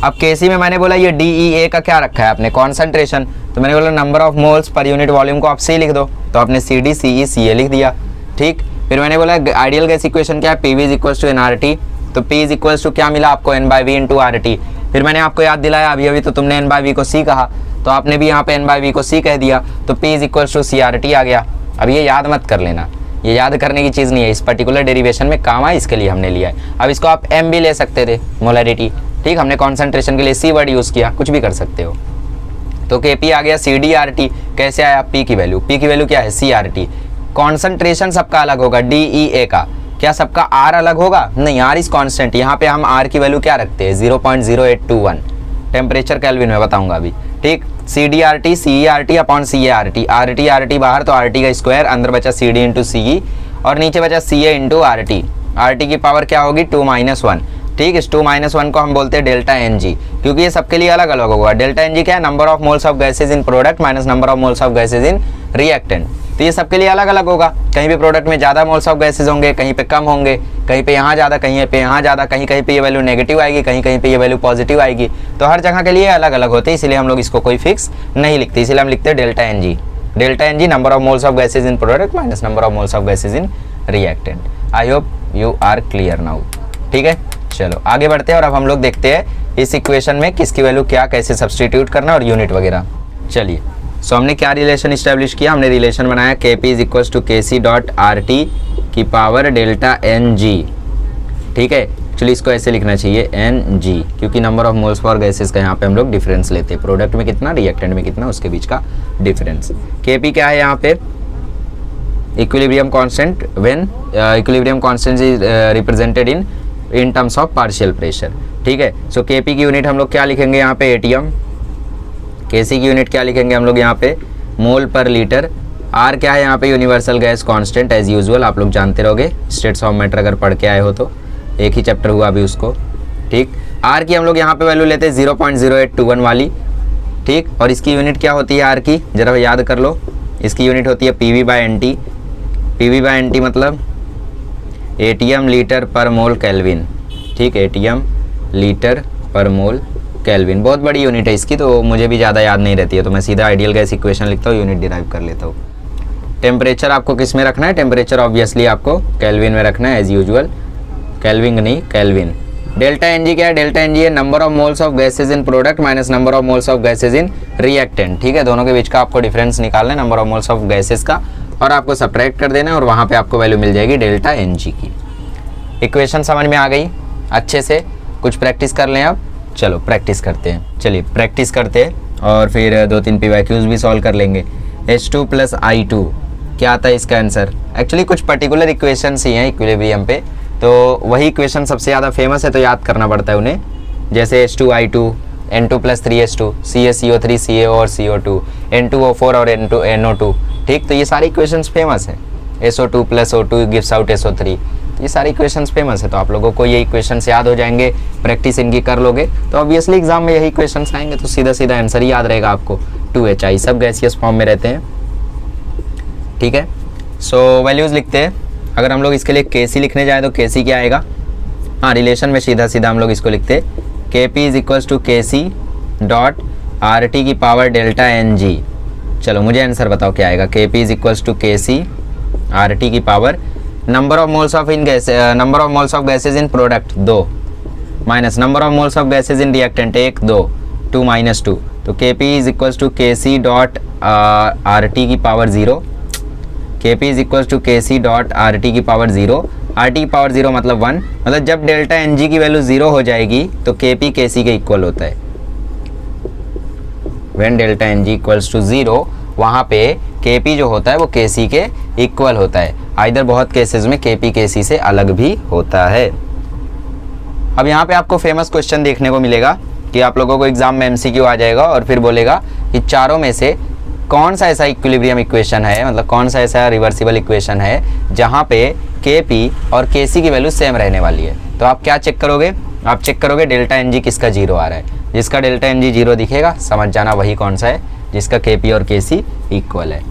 अब Kc में मैंने बोला ये DEA का क्या रखा है आपने? कॉन्सेंट्रेशन। तो मैंने बोला number of moles per unit volume को आप C लिख दो, तो आपने CD CE CA लिख दिया। ठीक, फिर मैंने बोला आइडियल गैस इक्वेशन क्या है? PV is equal to nRT। तो P इज इक्वल टू क्या मिला आपको? N/V into RT। फिर मैंने आपको याद दिलाया अभी तो तुमने N/V को C कहा, तो आपने भी यहाँ पे N/V को C कह दिया, तो P is equal to CRT आ गया। अब ये याद मत कर लेना, ये याद करने की चीज़ नहीं है, इस पर्टिकुलर डेरिवेशन में काम आए इसके लिए हमने लिया है। अब इसको आप M भी ले सकते थे, मोलरिटी। ठीक, हमने कॉन्सेंट्रेशन के लिए C वर्ड यूज़ किया, कुछ भी कर सकते हो। तो Kp आ गया CDRT। कैसे आया? P की वैल्यू, P की वैल्यू क्या है? CRT। कॉन्सेंट्रेशन सबका अलग होगा, DEA का। क्या सबका R अलग होगा? नहीं, R इज कॉन्स्टेंट। यहाँ पे हम R की वैल्यू क्या रखते हैं? 0.0821। टेम्परेचर केल्विन में बताऊंगा अभी। ठीक, CDRT CERT upon CART। RT बाहर, तो RT का स्क्वायर, अंदर बचा CD इंटू CE और नीचे बचा CA इंटू RT। RT की पावर क्या होगी? 2 माइनस 1। ठीक, इस 2 माइनस 1 को हम बोलते हैं डेल्टा NG, क्योंकि ये सबके लिए अलग अलग होगा। डेल्टा NG क्या है? Number of moles of gases in product minus number of moles of gases in reactant. तो ये सबके लिए अलग अलग होगा। कहीं पे प्रोडक्ट में ज़्यादा मोल्स ऑफ गैसेज होंगे, कहीं पे कम होंगे, कहीं पे यहाँ ज़्यादा, कहीं पे यहाँ ज़्यादा, कहीं कहीं पे ये वैल्यू नेगेटिव आएगी, कहीं कहीं पे ये वैल्यू पॉजिटिव आएगी। तो हर जगह के लिए अलग अलग होते हैं, इसलिए हम लोग इसको कोई फिक्स नहीं लिखते, इसलिए हम लिखते हैं delta NG। Delta NG number of moles of gases in product minus number of moles of gases in reactant. I hope you are clear now. ठीक है, चलो आगे बढ़ते हैं और अब हम लोग देखते हैं इस इक्वेशन में किसकी वैल्यू क्या, कैसे सब्सटीट्यूट करना और यूनिट वगैरह। चलिए, सो हमने क्या रिलेशन इस्टेब्लिश किया? हमने रिलेशन बनाया Kp is equal to KC dot RT की पावर डेल्टा NG। ठीक है, चलिए इसको ऐसे लिखना चाहिए NG, क्योंकि number of moles for gases का यहाँ पे हम लोग डिफरेंस लेते हैं, प्रोडक्ट में कितना, रिएक्टेंट में कितना, उसके बीच का डिफरेंस। Kp क्या है यहाँ पे? Equilibrium constant when equilibrium constant is represented in terms of partial pressure. ठीक है, सो Kp की यूनिट हम लोग क्या लिखेंगे यहाँ पे? ATM। Kc की यूनिट क्या लिखेंगे हम लोग यहाँ पे? मोल पर लीटर। R क्या है यहाँ पे? Universal gas constant, as usual आप लोग जानते रहोगे, स्टेट्स ऑफ मैटर अगर पढ़ के आए हो तो, एक ही चैप्टर हुआ अभी उसको। ठीक, R की हम लोग यहाँ पे वैल्यू लेते हैं 0.0821 वाली। ठीक, और इसकी यूनिट क्या होती है R की? जरा याद कर लो, इसकी यूनिट होती है PV/NT। PV/NT मतलब ATM लीटर पर मोल केल्विन। ठीक, ATM लीटर पर मोल केल्विन, बहुत बड़ी यूनिट है इसकी, तो मुझे भी ज़्यादा याद नहीं रहती है, तो मैं सीधा आइडियल गैस इक्वेशन लिखता हूँ, यूनिट डिराइव कर लेता हूँ। टेम्परेचर आपको किस में रखना है? टेम्परेचर ऑब्वियसली आपको केल्विन में रखना है एज यूजुअल, केल्विन नहीं केल्विन। डेल्टा NG क्या है? डेल्टा NG है number of moles of gases in product minus number of moles of gases in reactant. ठीक है, दोनों के बीच का आपको डिफरेंस निकालना है, number of moles of gases का, और आपको सब्ट्रैक्ट कर देना है, और वहाँ पे आपको वैल्यू मिल जाएगी डेल्टा NG की। इक्वेशन समझ में आ गई अच्छे से? कुछ प्रैक्टिस कर लें अब। चलो प्रैक्टिस करते हैं, चलिए प्रैक्टिस करते हैं और फिर 2-3 PYQs भी सॉल्व कर लेंगे। H2 प्लस I2 क्या आता है इसका आंसर? एक्चुअली कुछ पर्टिकुलर इक्वेशंस ही हैं इक्विलिब्रियम पे, तो वही इक्वेशन सबसे ज़्यादा फेमस है, तो याद करना पड़ता है उन्हें, जैसे H2I2, N2 plus 3H2, CaCO3 CaO और CO2, N2O4 और NO2। ठीक, तो ये सारी इक्वेशंस फेमस हैं। SO2 plus O2 gives out SO3, ये सारी इक्वेशंस फेमस है, तो आप लोगों को ये इक्वेशंस याद हो जाएंगे, प्रैक्टिस इनकी कर लोगे तो ऑब्वियसली एग्जाम में यही इक्वेशंस आएंगे, तो सीधा सीधा आंसर ही याद रहेगा आपको। 2HI सब गैसियस फॉर्म में रहते हैं। ठीक है, सो वैल्यूज़ लिखते हैं। अगर हम लोग इसके लिए Kc लिखने जाए तो Kc क्या आएगा? हाँ, रिलेशन में सीधा सीधा हम लोग इसको लिखते हैं, Kp is equals to KC dot RT की पावर डेल्टा NG। चलो मुझे आंसर बताओ क्या आएगा? Kp is equals to KC RT की power number of moles of gases in product 2 minus number of moles of gases in reactant 1 2 2 minus 2, तो Kp is equals to KC dot RT की power 0। K P is equal to K C dot R T की power 0, R T की power 0 मतलब 1, मतलब जब delta N G की value 0 हो जाएगी तो के पी के सी के इक्वल होता है। When delta N G equals to 0 वहाँ पे के पी जो होता है वो के सी के इक्वल होता है। आइदर बहुत केसेस में के पी के सी से अलग भी होता है। अब यहाँ पे आपको फेमस क्वेश्चन देखने को मिलेगा कि आप लोगों को एग्जाम में एमसीक्यू आ जाएगा और फिर बोलेगा कि चारों में से कौन सा ऐसा इक्विलिब्रियम इक्वेशन है, मतलब कौन सा ऐसा रिवर्सिबल इक्वेशन है जहाँ पे के पी और के सी की वैल्यू सेम रहने वाली है। तो आप क्या चेक करोगे, आप चेक करोगे डेल्टा एन जी किसका 0 आ रहा है। जिसका डेल्टा एन जी 0 दिखेगा समझ जाना वही कौन सा है जिसका के पी और के सी इक्वल है।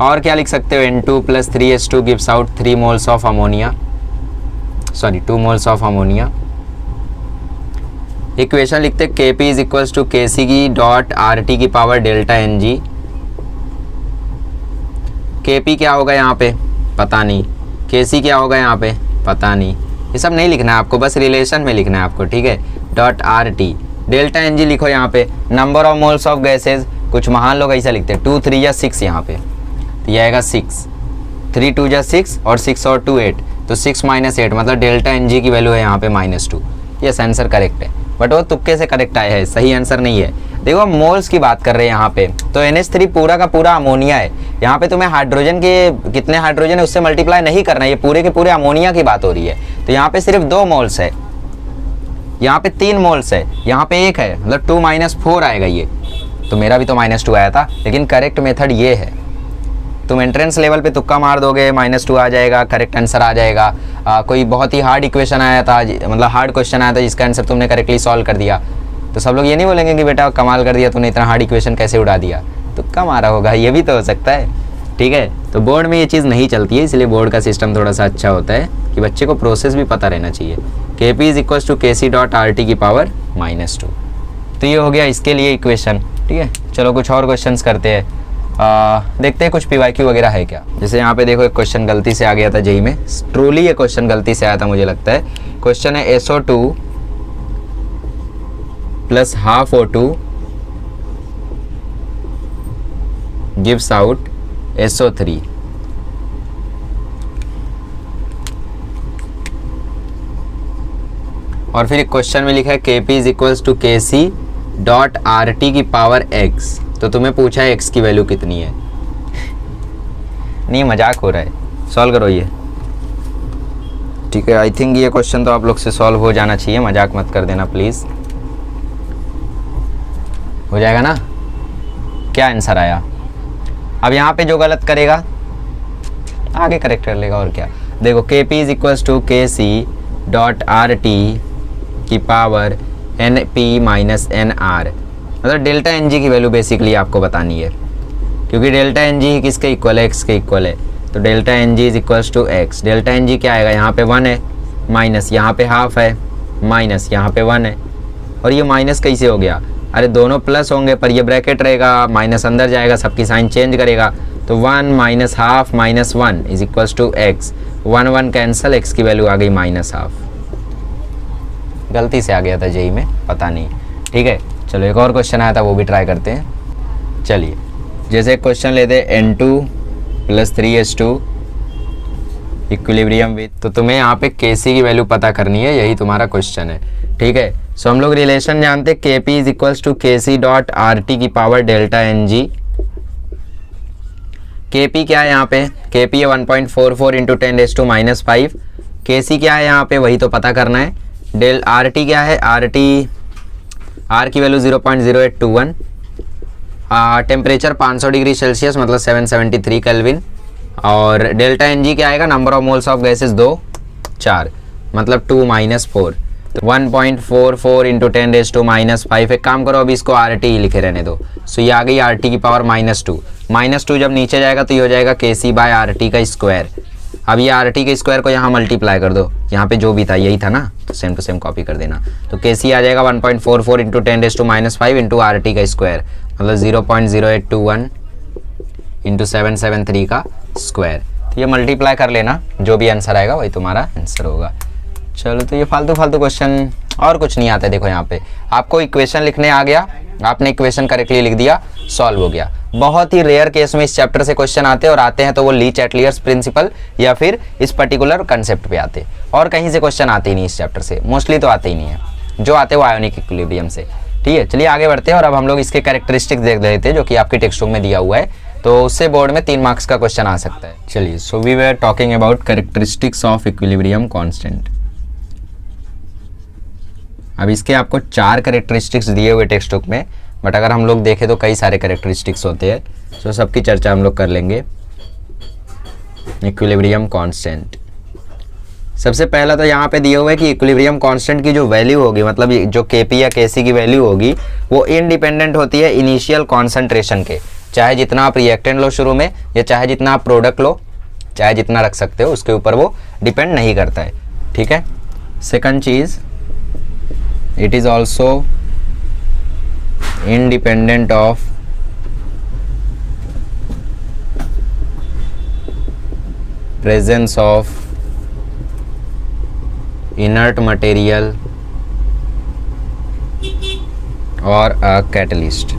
और क्या लिख सकते हो, N2 + 3H2 gives out 3 moles of ammonia, sorry 2 moles of ammonia. Equation लिखते के P is equals to K सी की डॉट आर टी की पावर डेल्टा एन जी। के पी क्या होगा यहाँ पे पता नहीं, के सी क्या होगा यहाँ पे पता नहीं, ये सब नहीं लिखना है आपको, बस रिलेशन में लिखना है आपको, ठीक है। Dot R T, delta N G लिखो यहाँ पे, number of moles of gases, कुछ महान लोग ऐसा लिखते हैं 2 3 या 6 यहाँ पे, तो ये आएगा 6, 3 2 या 6 और 6 और 2 8, तो 6 - 8 मतलब डेल्टा एन जी की वैल्यू है यहाँ पे -2। यस आंसर करेक्ट है, बट वो तुक्के से करेक्ट आया है, सही आंसर नहीं है। देखो मोल्स की बात कर रहे हैं यहाँ पे, तो NH3 पूरा का पूरा अमोनिया है। यहाँ पे तुम्हें हाइड्रोजन के कितने हाइड्रोजन है उससे मल्टीप्लाई नहीं करना है, ये पूरे के पूरे अमोनिया की बात हो रही है। तो यहाँ पे सिर्फ 2 मोल्स है, यहाँ पे 3 मोल्स है, यहाँ पे 1 है, मतलब 2 - 4 आएगा ये। तो मेरा भी तो -2 आया था, लेकिन करेक्ट मेथड ये है। तुम एंट्रेंस लेवल पे तुक्का मार दोगे -2 आ जाएगा, करेक्ट आंसर आ जाएगा। कोई बहुत ही हार्ड इक्वेशन आया था, मतलब हार्ड क्वेश्चन आया था जिसका आंसर तुमने करेक्टली सॉल्व कर दिया, तो सब लोग ये नहीं बोलेंगे कि बेटा कमाल कर दिया तूने, इतना हार्ड इक्वेशन कैसे उड़ा दिया, तुक्का मारा होगा, ये भी तो हो सकता है, ठीक है। तो बोर्ड में ये चीज़ नहीं चलती है, इसलिए बोर्ड का सिस्टम थोड़ा सा अच्छा होता है कि बच्चे को प्रोसेस भी पता रहना चाहिए। के P is equals to K C dot R T की पावर -2। तो ये हो गया इसके लिए इक्वेशन, ठीक है। चलो कुछ और क्वेश्चंस करते हैं, देखते हैं कुछ PYQ वगैरह है क्या। जैसे यहाँ पे देखो एक क्वेश्चन गलती से आ गया था जेई में, ट्रूली ये क्वेश्चन गलती से आया था मुझे लगता है। क्वेश्चन है SO2 + ½ O2 gives out SO3। और फिर एक क्वेश्चन में लिखा है KP is equals to KC dot RT की पावर X। तो तुम्हें पूछा है X की वैल्यू कितनी है। नहीं मजाक हो रहा है, सॉल्व करो ये, ठीक है। आई थिंक ये क्वेश्चन तो आप लोग से सॉल्व हो जाना चाहिए, मजाक मत कर देना प्लीज़। हो जाएगा ना, क्या आंसर आया। अब यहाँ पे जो गलत करेगा आगे करेक्ट कर लेगा, और क्या। देखो KP is equals to KC dot RT की पावर NP - NR, मतलब डेल्टा एन जी की वैल्यू बेसिकली आपको बतानी है, क्योंकि डेल्टा एन जी किसके इक्वल है, एक्स के इक्वल है। तो delta N G is equals to X. Delta N G क्या आएगा, यहाँ पे 1 है, माइनस यहाँ पे ½ है, माइनस यहाँ पे 1 है। और ये माइनस कैसे हो गया, अरे दोनों प्लस होंगे पर ये ब्रैकेट रहेगा, माइनस अंदर जाएगा, सबकी साइन चेंज करेगा। तो 1 - ½ - 1 is equals to X. 1 1 cancel, X की वैल्यू आ गई -½ गलती से आ गया था जेई में, पता नहीं, ठीक है। चलो एक और क्वेश्चन आया था वो भी ट्राई करते हैं। चलिए जैसे क्वेश्चन लेते हैं N2 + 3H2 इक्विलिब्रियम विद, तो तुम्हें यहाँ पे KC की वैल्यू पता करनी है, यही तुम्हारा क्वेश्चन है, ठीक है। सो हम लोग रिलेशन जानते हैं KP is equals to KC dot RT की पावर डेल्टा NG। KP क्या है यहाँ पे, KP है 1.44 × 10⁻⁻⁵। KC क्या है यहाँ पे वही तो पता करना है। डेल RT क्या है, R की वैल्यू 0.0821, टेम्परेचर 500 डिग्री सेल्सियस मतलब 773 केल्विन। और डेल्टा NG क्या आएगा, number of moles of gases 2 4 मतलब 2 - 4। तो 1.44 × 10⁻⁻⁵। एक काम करो अभी इसको RT ही लिखे रहने दो। सो ये आ गई RT की पावर -2। -2 जब नीचे जाएगा तो ये हो जाएगा KC/RT का स्क्वायर। अब ये RT के स्क्वायर को यहाँ मल्टीप्लाई कर दो, यहाँ पे जो भी था यही था ना, तो सेम टू सेम कॉपी कर देना। तो KC आ जाएगा 1.44 × 10⁻⁵ × RT का स्क्वायर मतलब 0.0821 × 773 का स्क्वायर। तो ये मल्टीप्लाई कर लेना, जो भी आंसर आएगा वही तुम्हारा आंसर होगा। चलो तो ये फालतू क्वेश्चन और कुछ नहीं आता है। देखो यहाँ पे आपको इक्वेशन लिखने आ गया, आपने इक्वेशन करेक्टली लिख दिया, सॉल्व हो गया। बहुत ही रेयर केस में इस चैप्टर से क्वेश्चन आते हैं, और आते हैं तो वो ली चैटलियर्स प्रिंसिपल या फिर इस पर्टिकुलर कंसेप्ट पे आते, और कहीं से क्वेश्चन आते ही नहीं इस चैप्टर से, मोस्टली तो आते ही नहीं है, जो आते हैं वो आयोनिक इक्विलिब्रियम से। ठीक है, चलिए आगे बढ़ते हैं और अब हम लोग इसके कैरेक्टरिस्टिक्स देख लेते हैं जो कि आपकी टेक्स्ट बुक में दिया हुआ है, तो उससे बोर्ड में 3 मार्क्स का क्वेश्चन आ सकता है। चलिए, so we were talking about characteristics of equilibrium constant. अब इसके आपको 4 कैरेक्टरिस्टिक्स दिए हुए टेक्स्ट बुक में, बट अगर हम लोग देखें तो कई सारे कैरेक्टरिस्टिक्स होते हैं, तो सबकी चर्चा हम लोग कर लेंगे। इक्विलिब्रियम कांस्टेंट, सबसे पहला तो यहाँ पे दिया हुआ है कि इक्विलिब्रियम कांस्टेंट की जो वैल्यू होगी, मतलब जो केपी या केसी की वैल्यू होगी, वो इंडिपेंडेंट होती है इनिशियल कॉन्सेंट्रेशन के। चाहे जितना आप रिएक्टेंट लो शुरू में, या चाहे जितना आप प्रोडक्ट लो, चाहे जितना रख सकते हो, उसके ऊपर वो डिपेंड नहीं करता है। ठीक है, सेकंड चीज, it is also independent of presence of inert material और कैटलिस्ट।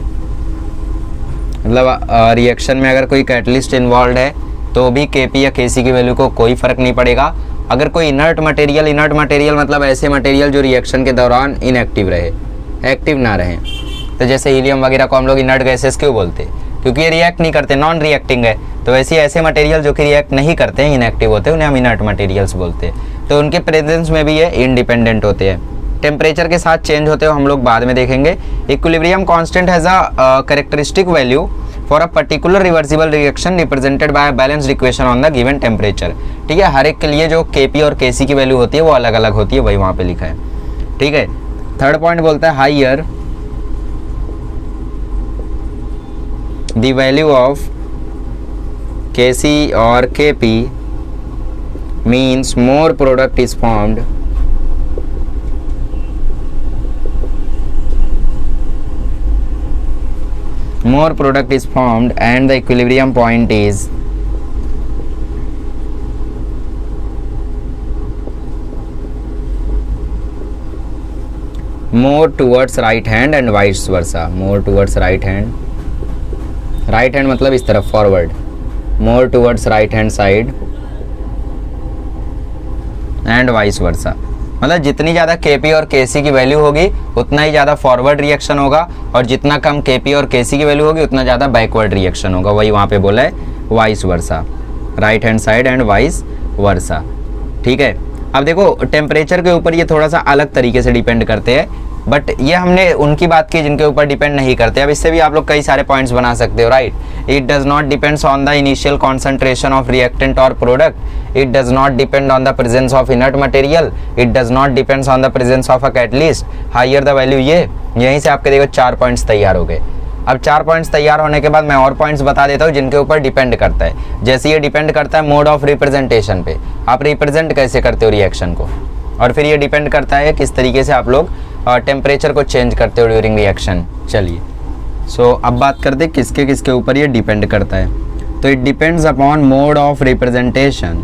मतलब रिएक्शन में अगर कोई कैटलिस्ट इन्वॉल्व है तो भी केपी या केसी की वैल्यू को कोई फर्क नहीं पड़ेगा। अगर कोई इनर्ट मटेरियल मतलब ऐसे मटेरियल जो रिएक्शन के दौरान इनएक्टिव रहे, एक्टिव ना रहे, तो जैसे हीलियम वगैरह को हम लोग इनर्ट गैसेस क्यों बोलते हैं? क्योंकि ये रिएक्ट नहीं करते, नॉन रिएक्टिंग है। तो वैसे ऐसे मटेरियल जो कि रिएक्ट नहीं करते हैं, इनएक्टिव होते हैं, उन्हें हम इनर्ट मटेरियल्स बोलते हैं। तो उनके प्रेजेंस में भी ये इंडिपेंडेंट होते हैं, टेम्परेचर के साथ चेंज होते हो हम लोग बाद में देखेंगे। Equilibrium constant has a characteristic value for a particular reversible reaction represented by balanced equation on the given temperature. ठीक है, हर एक के लिए जो केपी और केसी की वैल्यू होती है वो अलग अलग होती है, वही वहाँ पे लिखा है। ठीक है, थर्ड पॉइंट बोलता है higher the value of KC और KP means more product is formed and the equilibrium point is more towards right hand and vice versa। more towards right hand मतलब इस तरफ forward, more towards right hand side and vice versa. मतलब जितनी ज़्यादा KP और केसी की value होगी उतना ही ज़्यादा फॉरवर्ड रिएक्शन होगा, और जितना कम केपी और केसी की वैल्यू होगी उतना ज़्यादा बैकवर्ड रिएक्शन होगा। वही वहाँ पे बोला है vice versa, right hand side and vice versa. ठीक है, अब देखो टेम्परेचर के ऊपर ये थोड़ा सा अलग तरीके से डिपेंड करते हैं, बट ये हमने उनकी बात की जिनके ऊपर डिपेंड नहीं करते। अब इससे भी आप लोग कई सारे पॉइंट्स बना सकते हो, right. It does not depends on the initial concentration of reactant और product. It does not depend on the presence of inert material. It does not depends on the presence of a catalyst. Higher the value, ये यहीं से आपके देखो 4 points तैयार हो गए। अब 4 पॉइंट्स तैयार होने के बाद मैं और पॉइंट्स बता देता हूँ जिनके ऊपर डिपेंड करता है। जैसे ये डिपेंड करता है मोड ऑफ रिप्रेजेंटेशन पे, आप रिप्रेजेंट कैसे करते हो रिएक्शन को, और फिर ये डिपेंड करता है किस तरीके से आप लोग टेम्परेचर को चेंज करते हो ड्यूरिंग रिएक्शन। चलिए, सो अब बात करते हैं किसके किसके ऊपर ये डिपेंड करता है। तो it depends upon mode of representation.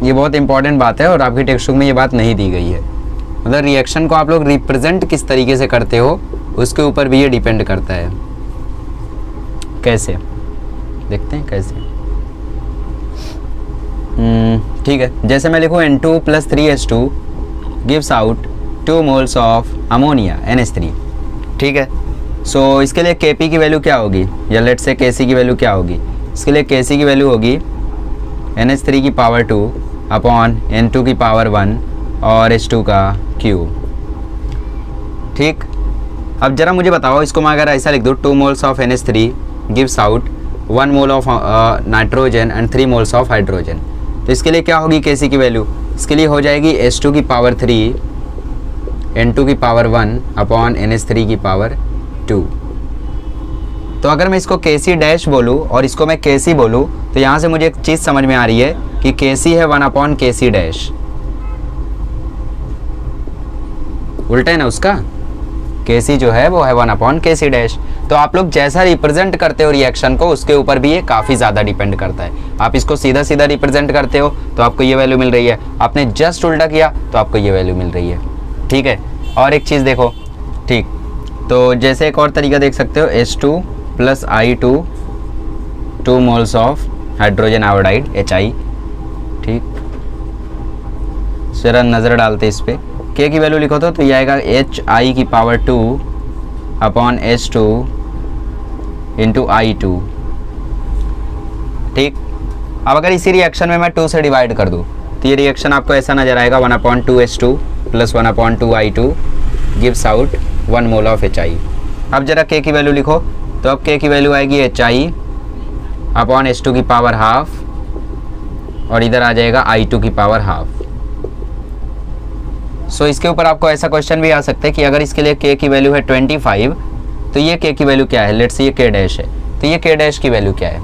ये बहुत इंपॉर्टेंट बात है और आपकी टेक्स्ट बुक में ये बात नहीं दी गई है। मतलब रिएक्शन को आप लोग रिप्रेजेंट किस तरीके से करते हो उसके ऊपर भी ये डिपेंड करता है। कैसे देखते हैं कैसे। ठीक है, जैसे मैं लिखूँ N2 + 3H2 gives out 2 moles of ammonia NH3। ठीक है, सो इसके लिए Kp की वैल्यू क्या होगी, या लेट से Kc की वैल्यू क्या होगी। इसके लिए Kc की वैल्यू होगी NH3 की पावर 2 अपॉन N2 की पावर 1 और H2 का क्यूब। ठीक, अब जरा मुझे बताओ, इसको मैं अगर ऐसा लिख दूँ 2 moles of NH3 gives out 1 mole of nitrogen and 3 moles of hydrogen. तो इसके लिए क्या होगी Kc की वैल्यू, इसके लिए हो जाएगी H2 की पावर 3 N2 की पावर 1 अपॉन NH3 की पावर 2। तो अगर मैं इसको Kc डैश बोलूँ और इसको मैं Kc बोलूँ तो यहाँ से मुझे एक चीज़ समझ में आ रही है कि Kc है 1 अपॉन Kc डैश, उल्टा है ना उसका। Kc जो है वो है 1 अपॉन Kc डैश। तो आप लोग जैसा रिप्रेजेंट करते हो रिएक्शन को उसके ऊपर भी ये काफ़ी ज़्यादा डिपेंड करता है। आप इसको सीधा सीधा रिप्रेजेंट करते हो तो आपको ये वैल्यू मिल रही है, आपने जस्ट उल्टा किया तो आपको ये वैल्यू मिल रही है। ठीक है, और एक चीज़ देखो, ठीक, तो जैसे एक और तरीका देख सकते हो, H2 plus I2 2 moles of hydrogen iodide HI। ठीक, जरा नज़र डालते इस पे, K की वैल्यू लिखो तो ये आएगा HI की power 2 upon H2 into I2। ठीक, अब अगर इसी रिएक्शन में मैं 2 से डिवाइड कर दूँ तो ये रिएक्शन आपको ऐसा नजर आएगा, 1/2 H2 plus 1/2 I2 gives out 1 mole of HI। अब जरा K की वैल्यू लिखो, तो अब K की वैल्यू आएगी HI अपॉन H2 की पावर हाफ, और इधर आ जाएगा I2 की पावर हाफ। सो इसके ऊपर आपको ऐसा क्वेश्चन भी आ सकता है कि अगर इसके लिए K की वैल्यू है 25, तो ये K की वैल्यू क्या है, लेट्स से ये K डैश है, तो ये K डैश की वैल्यू क्या है।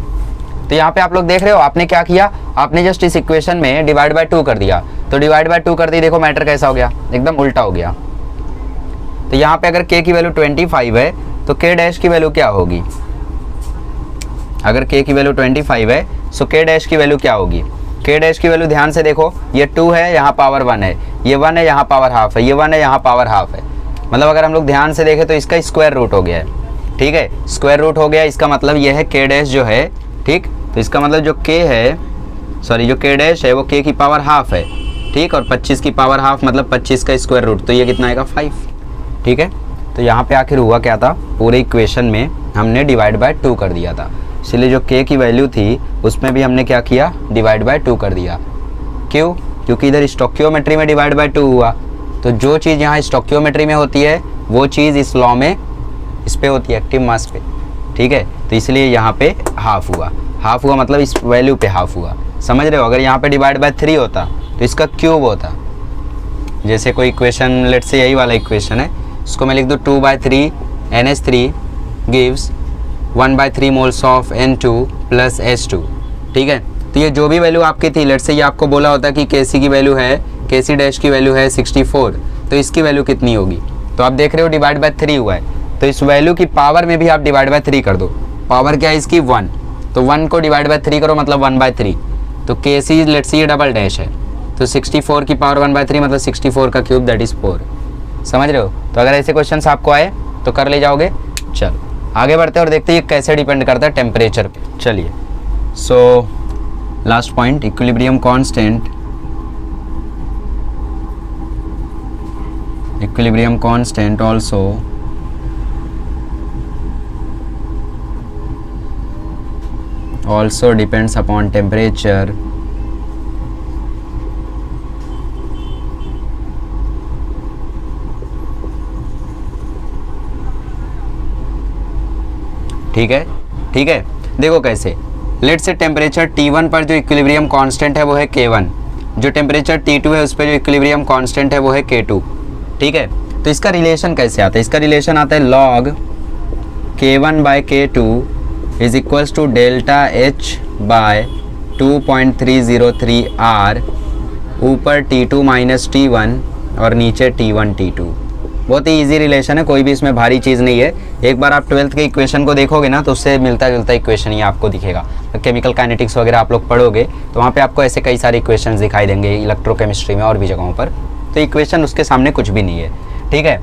तो यहाँ पे आप लोग देख रहे हो, आपने क्या किया, आपने जस्ट इस इक्वेशन में डिवाइड बाय 2 कर दिया, तो डिवाइड बाय 2 कर दी, देखो मैटर कैसा हो गया, एकदम उल्टा हो गया। तो यहाँ पे अगर K की वैल्यू 25 है तो K डैश की वैल्यू क्या होगी, अगर K की वैल्यू 25 है सो K डैश की वैल्यू क्या होगी। K डैश की वैल्यू ध्यान से देखो, ये 2 है, यहाँ पावर 1 है, ये 1 है, यहाँ पावर हाफ है, ये 1 है, यहाँ पावर हाफ है, मतलब अगर हम लोग ध्यान से देखें तो इसका स्क्वायर रूट हो गया है। ठीक है, स्क्वायर रूट हो गया, इसका मतलब ये है K डैश जो है, ठीक, तो इसका मतलब जो K है, सॉरी जो K डैश है वो K की पावर हाफ है। ठीक, और 25 की पावर हाफ मतलब 25 का स्क्वायर रूट, तो ये कितना आएगा 5। ठीक है, तो यहाँ पे आखिर हुआ क्या था, पूरे इक्वेशन में हमने डिवाइड बाय 2 कर दिया था, इसलिए जो K की वैल्यू थी उसमें भी हमने क्या किया, डिवाइड बाय 2 कर दिया। क्यों, क्योंकि इधर स्टोकियोमेट्री में डिवाइड बाय 2 हुआ, तो जो चीज़ यहाँ स्टोकियोमेट्री में होती है वो चीज़ इस लॉ में इस पे होती है, एक्टिव मास पे। ठीक है, तो इसलिए यहाँ पे हाफ हुआ, हाफ हुआ मतलब इस वैल्यू पे हाफ हुआ, समझ रहे हो। अगर यहाँ पे डिवाइड बाय 3 होता तो इसका क्यूब होता, जैसे कोई इक्वेशन, लेट्स से यही वाला इक्वेशन है, इसको मैं लिख दूँ 2/3 NH3 gives 1/3 moles of N2 plus H2। ठीक है, तो ये जो भी वैल्यू आपकी थी, लेट्स से ये आपको बोला होता कि KC की वैल्यू है, KC डैश की वैल्यू है 64, तो इसकी वैल्यू कितनी होगी, तो आप देख रहे हो डिवाइड बाय 3 हुआ है, तो इस वैल्यू की पावर में भी आप डिवाइड बाय 3 कर दो। पावर क्या है इसकी 1, तो 1 को डिवाइड बाय 3 करो मतलब 1/3, तो KC लेट्स से ये डबल डैश है, तो 64 की पावर 1/3 मतलब 64 का क्यूब दैट इज़ 4। समझ रहे हो। तो अगर ऐसे क्वेश्चंस आपको आए तो कर ले जाओगे। चलो आगे बढ़ते हैं और देखते हैं ये कैसे डिपेंड करता है टेम्परेचर पे। चलिए, so last point, equilibrium constant, equilibrium constant also depends upon temperature ठीक है, ठीक है। देखो कैसे, लेट से टेम्परेचर T1 पर जो इक्विलिब्रियम कांस्टेंट है वो है K1, जो टेम्परेचर T2 है उस पर जो इक्विलिब्रियम कांस्टेंट है वो है K2। ठीक है, तो इसका रिलेशन कैसे आता है, इसका रिलेशन आता है log K1/K2 is equals to delta H by 2.303 R, ऊपर T2 माइनस T1 और नीचे T1 T2। बहुत ही इजी रिलेशन है, कोई भी इसमें भारी चीज़ नहीं है। एक बार आप 12th के इक्वेशन को देखोगे ना तो उससे मिलता जुलता इक्वेशन ही आपको दिखेगा। तो केमिकल काइनेटिक्स वगैरह आप लोग पढ़ोगे तो वहाँ पे आपको ऐसे कई सारे इक्वेशंस दिखाई देंगे, इलेक्ट्रोकेमिस्ट्री में और भी जगहों पर। तो इक्वेशन उसके सामने कुछ भी नहीं है। ठीक है,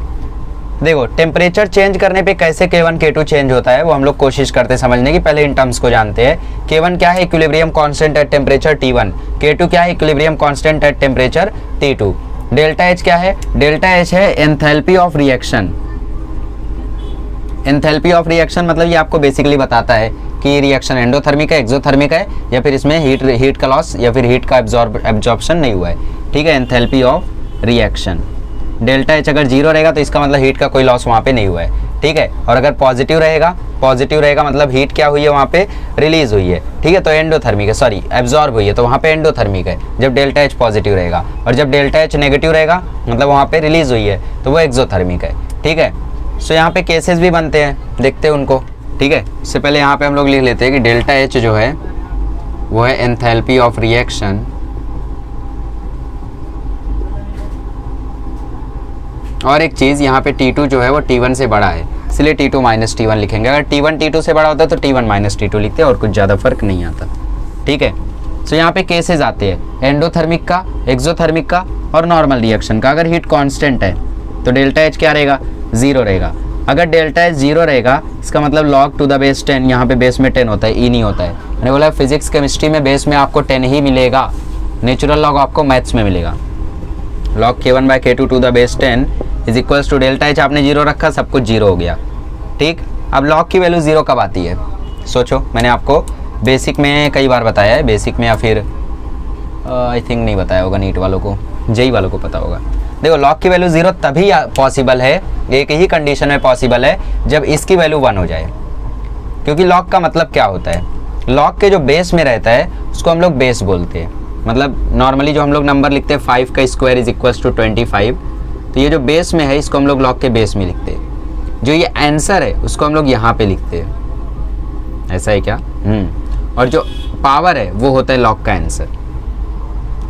देखो टेम्परेचर चेंज करने पे कैसे K1 K2 चेंज होता है वो हम लोग कोशिश करते हैं समझने की। पहले इन टर्म्स को जानते हैं। K1 क्या है, equilibrium constant at temperature T1। K2 क्या है, equilibrium constant at temperature T2। Delta H क्या है, डेल्टा H है enthalpy of reaction. Enthalpy of reaction मतलब ये आपको बेसिकली बताता है कि रिएक्शन एंडोथर्मिक है, एक्सोथर्मिक है, या फिर इसमें हीट का लॉस या फिर हीट का एब्जॉर्प्शन नहीं हुआ है। ठीक है, enthalpy of reaction. Delta H अगर 0 रहेगा तो इसका मतलब हीट का कोई लॉस वहाँ पे नहीं हुआ है। ठीक है, और अगर पॉजिटिव रहेगा मतलब हीट क्या हुई है वहाँ पे, रिलीज हुई है। ठीक है, तो एंडोथर्मिक है, सॉरी एब्जॉर्ब हुई है, तो वहाँ पे एंडोथर्मिक है जब डेल्टा H पॉजिटिव रहेगा। और जब डेल्टा H नेगेटिव रहेगा मतलब वहाँ पे रिलीज हुई है तो वो एक्सोथर्मिक है। ठीक है, सो यहाँ पे केसेस भी बनते हैं, देखते हैं उनको। ठीक है, इससे पहले यहाँ पे हम लोग लिख लेते हैं कि डेल्टा H जो है वो है एंथैल्पी ऑफ रिएक्शन, और एक चीज़ यहाँ पे T2 जो है वो T1 से बड़ा है, इसलिए T2 माइनस T1 लिखेंगे। अगर T1 T2 से बड़ा होता है तो T1 माइनस T2 लिखते हैं और कुछ ज़्यादा फर्क नहीं आता। ठीक है, तो यहाँ पे केसेस आते हैं एंडोथर्मिक का, एक्सोथर्मिक का और नॉर्मल रिएक्शन का। अगर हीट कांस्टेंट है तो डेल्टा H क्या रहेगा, 0 रहेगा। अगर डेल्टा एच 0 रहेगा इसका मतलब log टू द बेस 10, यहाँ पे बेस में 10 होता है, ई नहीं होता है। मैंने बोला फिजिक्स केमिस्ट्री में बेस में आपको 10 ही मिलेगा, नेचुरल लॉग आपको मैथ्स में मिलेगा। log k1/k2 to the base 10 is equals to delta H आपने 0 रखा, सब कुछ 0 हो गया। ठीक, अब log की वैल्यू 0 कब आती है सोचो, मैंने आपको बेसिक में कई बार बताया है, बेसिक में या फिर आई थिंक नहीं बताया होगा, नीट वालों को, जेई वालों को पता होगा। देखो log की वैल्यू 0 तभी पॉसिबल है, एक ही कंडीशन में पॉसिबल है, जब इसकी वैल्यू 1 हो जाए। क्योंकि log का मतलब क्या होता है, log के जो बेस में रहता है उसको हम लोग बेस बोलते हैं। मतलब नॉर्मली जो हम लोग नंबर लिखते हैं 5 का स्क्वायर इज इक्वल्स टू 25, तो ये जो बेस में है इसको हम लोग log के बेस में लिखते हैं। जो ये आंसर है उसको हम लोग यहाँ पे लिखते हैं, ऐसा है क्या? और जो पावर है वो होता है log का आंसर,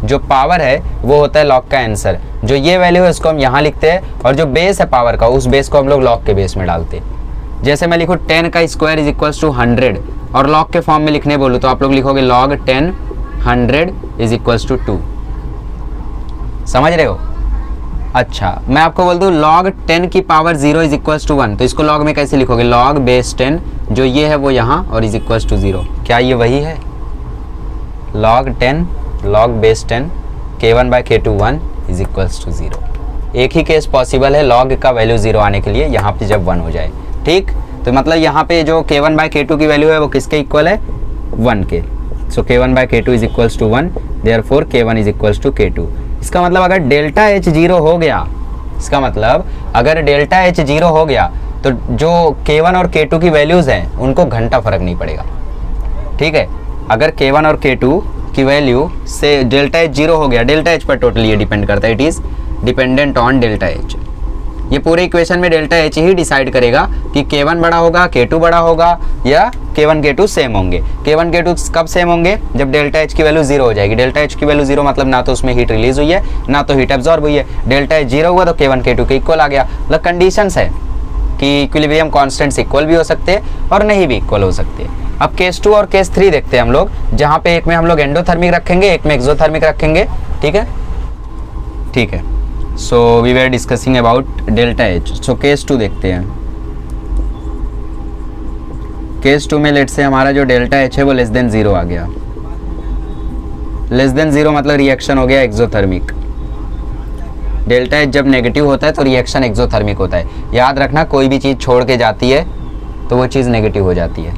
जो पावर है वो होता है log का आंसर। जो ये वैल्यू है उसको हम यहाँ लिखते हैं, और जो बेस है पावर का उस बेस को हम लोग log के बेस में डालते हैं। जैसे मैं लिखूँ 10 का स्क्वायर इज इक्वल्स टू 100 और log के फॉर्म में लिखने बोलूँ तो आप लोग लिखोगे log 10 100 इज इक्वल्स टू 2। समझ रहे हो? अच्छा, मैं आपको बोल दूँ log 10 की पावर 0 इज इक्वल्स टू 1, तो इसको log में कैसे लिखोगे? log बेस 10, जो ये है वो यहाँ और इज इक्वल्स टू 0। क्या ये वही है? log 10 log base 10 k1/k2 1 is equals to 0। एक ही केस पॉसिबल है log का वैल्यू 0 आने के लिए, यहाँ पे जब 1 हो जाए। ठीक, तो मतलब यहाँ पे जो k1/k2 की वैल्यू है वो किसके इक्वल है? 1 के। So k1/k2 is equals to 1, therefore k1 is equals to k2। इसका मतलब अगर डेल्टा एच 0 हो गया, इसका मतलब अगर डेल्टा एच 0 हो गया तो जो k1 और k2 की वैल्यूज़ हैं उनको घंटा फर्क नहीं पड़ेगा। ठीक है, अगर k1 और k2 की वैल्यू से डेल्टा एच 0 हो गया, डेल्टा एच पर टोटली ये डिपेंड करता है, it is dependent on delta H. ये पूरे इक्वेशन में डेल्टा एच ही डिसाइड करेगा कि k1 बड़ा होगा, k2 बड़ा होगा या k1 k2 सेम होंगे। k1 k2 कब सेम होंगे? जब डेल्टा एच की वैल्यू 0 हो जाएगी। डेल्टा एच की वैल्यू 0 मतलब ना तो उसमें हीट रिलीज हुई है ना तो हीट एब्जॉर्ब हुई है। डेल्टा एच 0 हुआ तो k1 k2 के इक्वल आ गया। मतलब कंडीशंस है कि इक्विलिब्रियम कॉन्स्टेंट्स इक्वल भी हो सकते हैं और नहीं भी इक्वल हो सकते हैं। अब केस 2 और केस 3 देखते हैं हम लोग, जहाँ पे एक में हम लोग एंडोथर्मिक रखेंगे, एक में एक्सोथर्मिक रखेंगे। ठीक है, ठीक है। So we were discussing about delta H. So case 2 देखते हैं। केस 2 में लेट से हमारा जो डेल्टा एच है वो लेस देन 0 आ गया। लेस देन 0 मतलब रिएक्शन हो गया एक्सोथर्मिक। डेल्टा एच जब नेगेटिव होता है तो रिएक्शन एक्सोथर्मिक होता है। याद रखना, कोई भी चीज़ छोड़ के जाती है तो वो चीज़ नेगेटिव हो जाती है।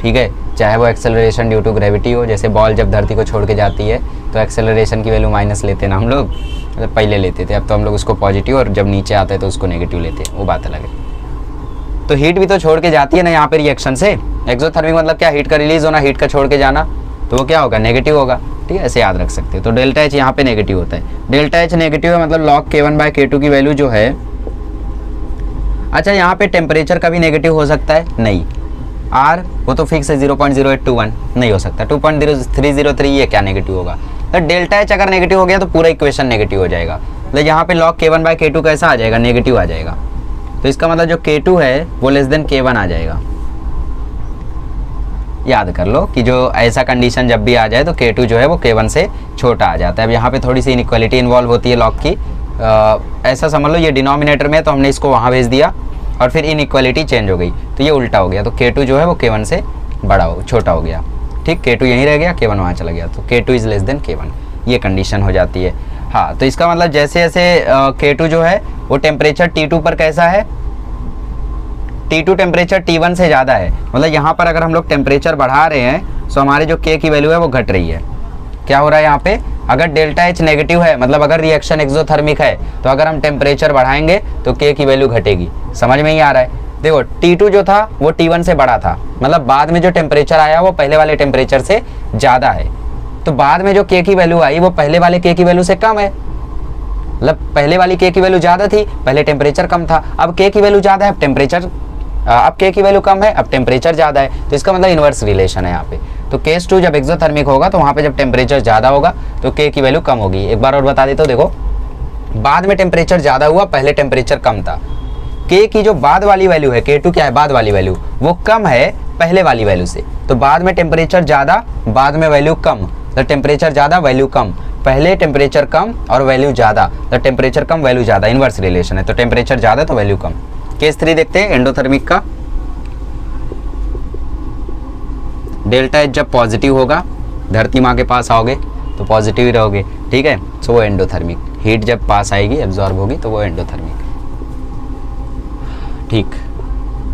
ठीक है, चाहे वो एक्सेलरेशन ड्यू टू ग्रेविटी हो, जैसे बॉल जब धरती को छोड़ के जाती है तो एक्सेलरेशन की वैल्यू माइनस लेते हैं ना हम लोग, मतलब पहले लेते थे, अब तो हम लोग उसको पॉजिटिव, और जब नीचे आता है तो उसको नेगेटिव लेते हैं, वो बात अलग है। तो हीट भी तो छोड़ के जाती है ना यहाँ पे रिएक्शन से। एक्सोथर्मिक मतलब क्या? हीट का रिलीज होना, हीट का छोड़ के जाना, तो वो क्या होगा? नेगेटिव होगा। ठीक है, ऐसे याद रख सकते हो। तो डेल्टा एच यहाँ पे नेगेटिव होता है। डेल्टा एच नेगेटिव है मतलब log k1/k2 की वैल्यू जो है, अच्छा यहाँ पे टेम्परेचर का भी नेगेटिव हो सकता है? नहीं, आर वो तो फिक्स है 0.0821, नहीं हो सकता। 2.0303 ये क्या नेगेटिव होगा? तो डेल्टा एच अगर नेगेटिव हो गया तो पूरा इक्वेशन नेगेटिव हो जाएगा। तो यहाँ पे log k1/k2 कैसा आ जाएगा? नेगेटिव आ जाएगा। तो इसका मतलब जो k2 है वो लेस देन k1 आ जाएगा। याद कर लो कि जो ऐसा कंडीशन जब भी आ जाए तो k2 जो है वो k1 से छोटा आ जाता है। अब यहाँ पे थोड़ी सी इनइक्वालिटी इन्वॉल्व होती है log की। ऐसा समझ लो ये डिनोमिनेटर में, तो हमने इसको वहाँ भेज दिया और फिर इनइक्वालिटी चेंज हो गई तो ये उल्टा हो गया। तो k2 जो है वो k1 से छोटा हो गया। ठीक, k2 यहीं रह गया, k1 वहाँ चला गया, तो k2 is less than k1, ये कंडीशन हो जाती है। हाँ, तो इसका मतलब जैसे जैसे k2 जो है वो टेम्परेचर T2 पर कैसा है? T2 टेम्परेचर T1 से ज़्यादा है। मतलब यहाँ पर अगर हम लोग टेम्परेचर बढ़ा रहे हैं तो हमारे जो k की वैल्यू है वो घट रही है। क्या हो रहा है यहाँ पे? अगर डेल्टा एच नेगेटिव है, मतलब अगर रिएक्शन एक्सोथर्मिक है, तो अगर हम टेम्परेचर बढ़ाएंगे तो k की वैल्यू घटेगी। समझ में ही आ रहा है? देखो T2 जो था वो T1 से बड़ा था, मतलब बाद में जो टेम्परेचर आया वो पहले वाले टेम्परेचर से ज़्यादा है। तो बाद में जो k की वैल्यू आई वो पहले वाले k की वैल्यू से कम है। मतलब पहले वाली k की वैल्यू ज़्यादा थी, पहले टेम्परेचर कम था, अब k की वैल्यू ज़्यादा है, अब k की वैल्यू कम है, अब टेम्परेचर ज़्यादा है। तो इसका मतलब इन्वर्स रिलेशन है यहाँ पे। तो केस 2 जब एक्सोथर्मिक होगा तो वहाँ पे जब टेम्परेचर ज़्यादा होगा तो k की वैल्यू कम होगी। एक बार और बता देता हूँ, देखो बाद में टेम्परेचर ज़्यादा हुआ, पहले टेम्परेचर कम था। k की जो बाद वाली वैल्यू है, k2 क्या है? बाद वाली वैल्यू, वो कम है पहले वाली वैल्यू से। तो बाद में टेम्परेचर ज़्यादा, बाद में वैल्यू कम, तो टेम्परेचर ज़्यादा वैल्यू कम, पहले टेम्परेचर कम और वैल्यू ज़्यादा, तो टेम्परेचर कम वैल्यू ज़्यादा, इन्वर्स रिलेशन है। तो टेम्परेचर ज़्यादा तो वैल्यू कम। केस 3 देखते हैं एंडोथर्मिक का। डेल्टा एच जब पॉजिटिव होगा, धरती माँ के पास आओगे तो पॉजिटिव ही रहोगे, ठीक है, सो वो एंडोथर्मिक। हीट जब पास आएगी, एब्जॉर्ब होगी, तो वो एंडोथर्मिक। ठीक,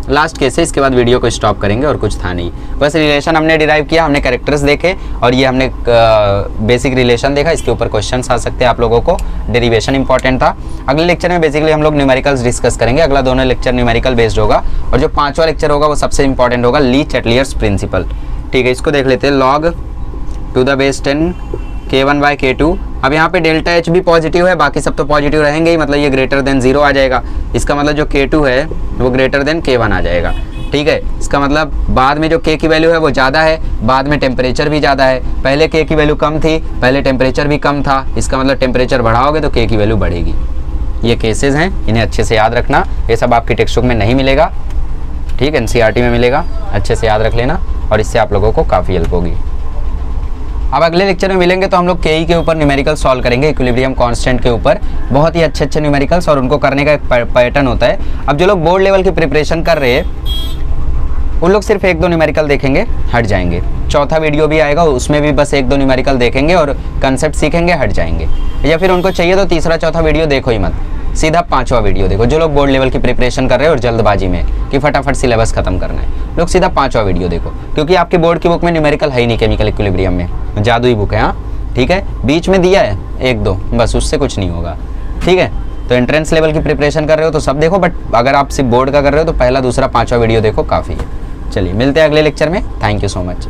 लास्ट केस है, इसके बाद वीडियो को स्टॉप करेंगे और कुछ था नहीं। बस रिलेशन हमने डिराइव किया, हमने कैरेक्टर्स देखे और ये हमने बेसिक रिलेशन देखा। इसके ऊपर क्वेश्चंस आ सकते हैं आप लोगों को, डेरिवेशन इंपॉर्टेंट था। अगले लेक्चर में बेसिकली हम लोग न्यूमेरिकल्स डिस्कस करेंगे। अगला दोनों लेक्चर न्यूमेरिकल बेस्ड होगा और जो 5वां लेक्चर होगा वो सबसे इंपॉर्टेंट होगा, ली चैटलियर्स प्रिंसिपल। ठीक है, इसको देख लेते हैं। log to the base 10 k1 by k2। अब यहाँ पे डेल्टा एच भी पॉजिटिव है, बाकी सब तो पॉजिटिव रहेंगे ही, मतलब ये ग्रेटर देन 0 आ जाएगा। इसका मतलब जो k2 है वो ग्रेटर देन k1 आ जाएगा। ठीक है, इसका मतलब बाद में जो k की वैल्यू है वो ज़्यादा है, बाद में टेम्परेचर भी ज़्यादा है। पहले k की वैल्यू कम थी, पहले टेम्परेचर भी कम था, इसका मतलब टेम्परेचर बढ़ाओगे तो k की वैल्यू बढ़ेगी। ये केसेस हैं, इन्हें अच्छे से याद रखना। ये सब आपकी टेक्स्ट बुक में नहीं मिलेगा, ठीक, एनसीईआरटी में मिलेगा, अच्छे से याद रख लेना और इससे आप लोगों को काफ़ी हेल्प होगी। अब अगले लेक्चर में मिलेंगे तो हम लोग के ऊपर न्यूमेरिकल सॉल्व करेंगे, इक्विलिब्रियम कांस्टेंट के ऊपर। बहुत ही अच्छे न्यूमेरिकल्स और उनको करने का एक पैटर्न होता है। अब जो लोग बोर्ड लेवल की प्रिपरेशन कर रहे हैं उन लोग सिर्फ 1-2 न्यूमेरिकल देखेंगे, हट जाएंगे। चौथा वीडियो भी आएगा, उसमें भी बस 1-2 न्यूमेरिकल देखेंगे और कंसेप्ट सीखेंगे, हट जाएंगे। या फिर उनको चाहिए तो तीसरा चौथा वीडियो देखो ही मत, सीधा 5वां वीडियो देखो। जो लोग बोर्ड लेवल की प्रिपरेशन कर रहे हैं और जल्दबाजी में कि फटाफट सिलेबस खत्म करना है, लोग सीधा 5वां वीडियो देखो, क्योंकि आपकी बोर्ड की बुक में न्यूमेरिकल है ही नहीं। केमिकल इक्विलिब्रियम में जादुई बुक है, हाँ, ठीक है, बीच में दिया है 1-2, बस उससे कुछ नहीं होगा। ठीक है, तो एंट्रेंस लेवल की प्रिपरेशन कर रहे हो तो सब देखो, बट अगर आप सिर्फ बोर्ड का कर रहे हो तो पहला, दूसरा, 5वां वीडियो देखो, काफ़ी है। चलिए मिलते हैं अगले लेक्चर में। Thank you so much.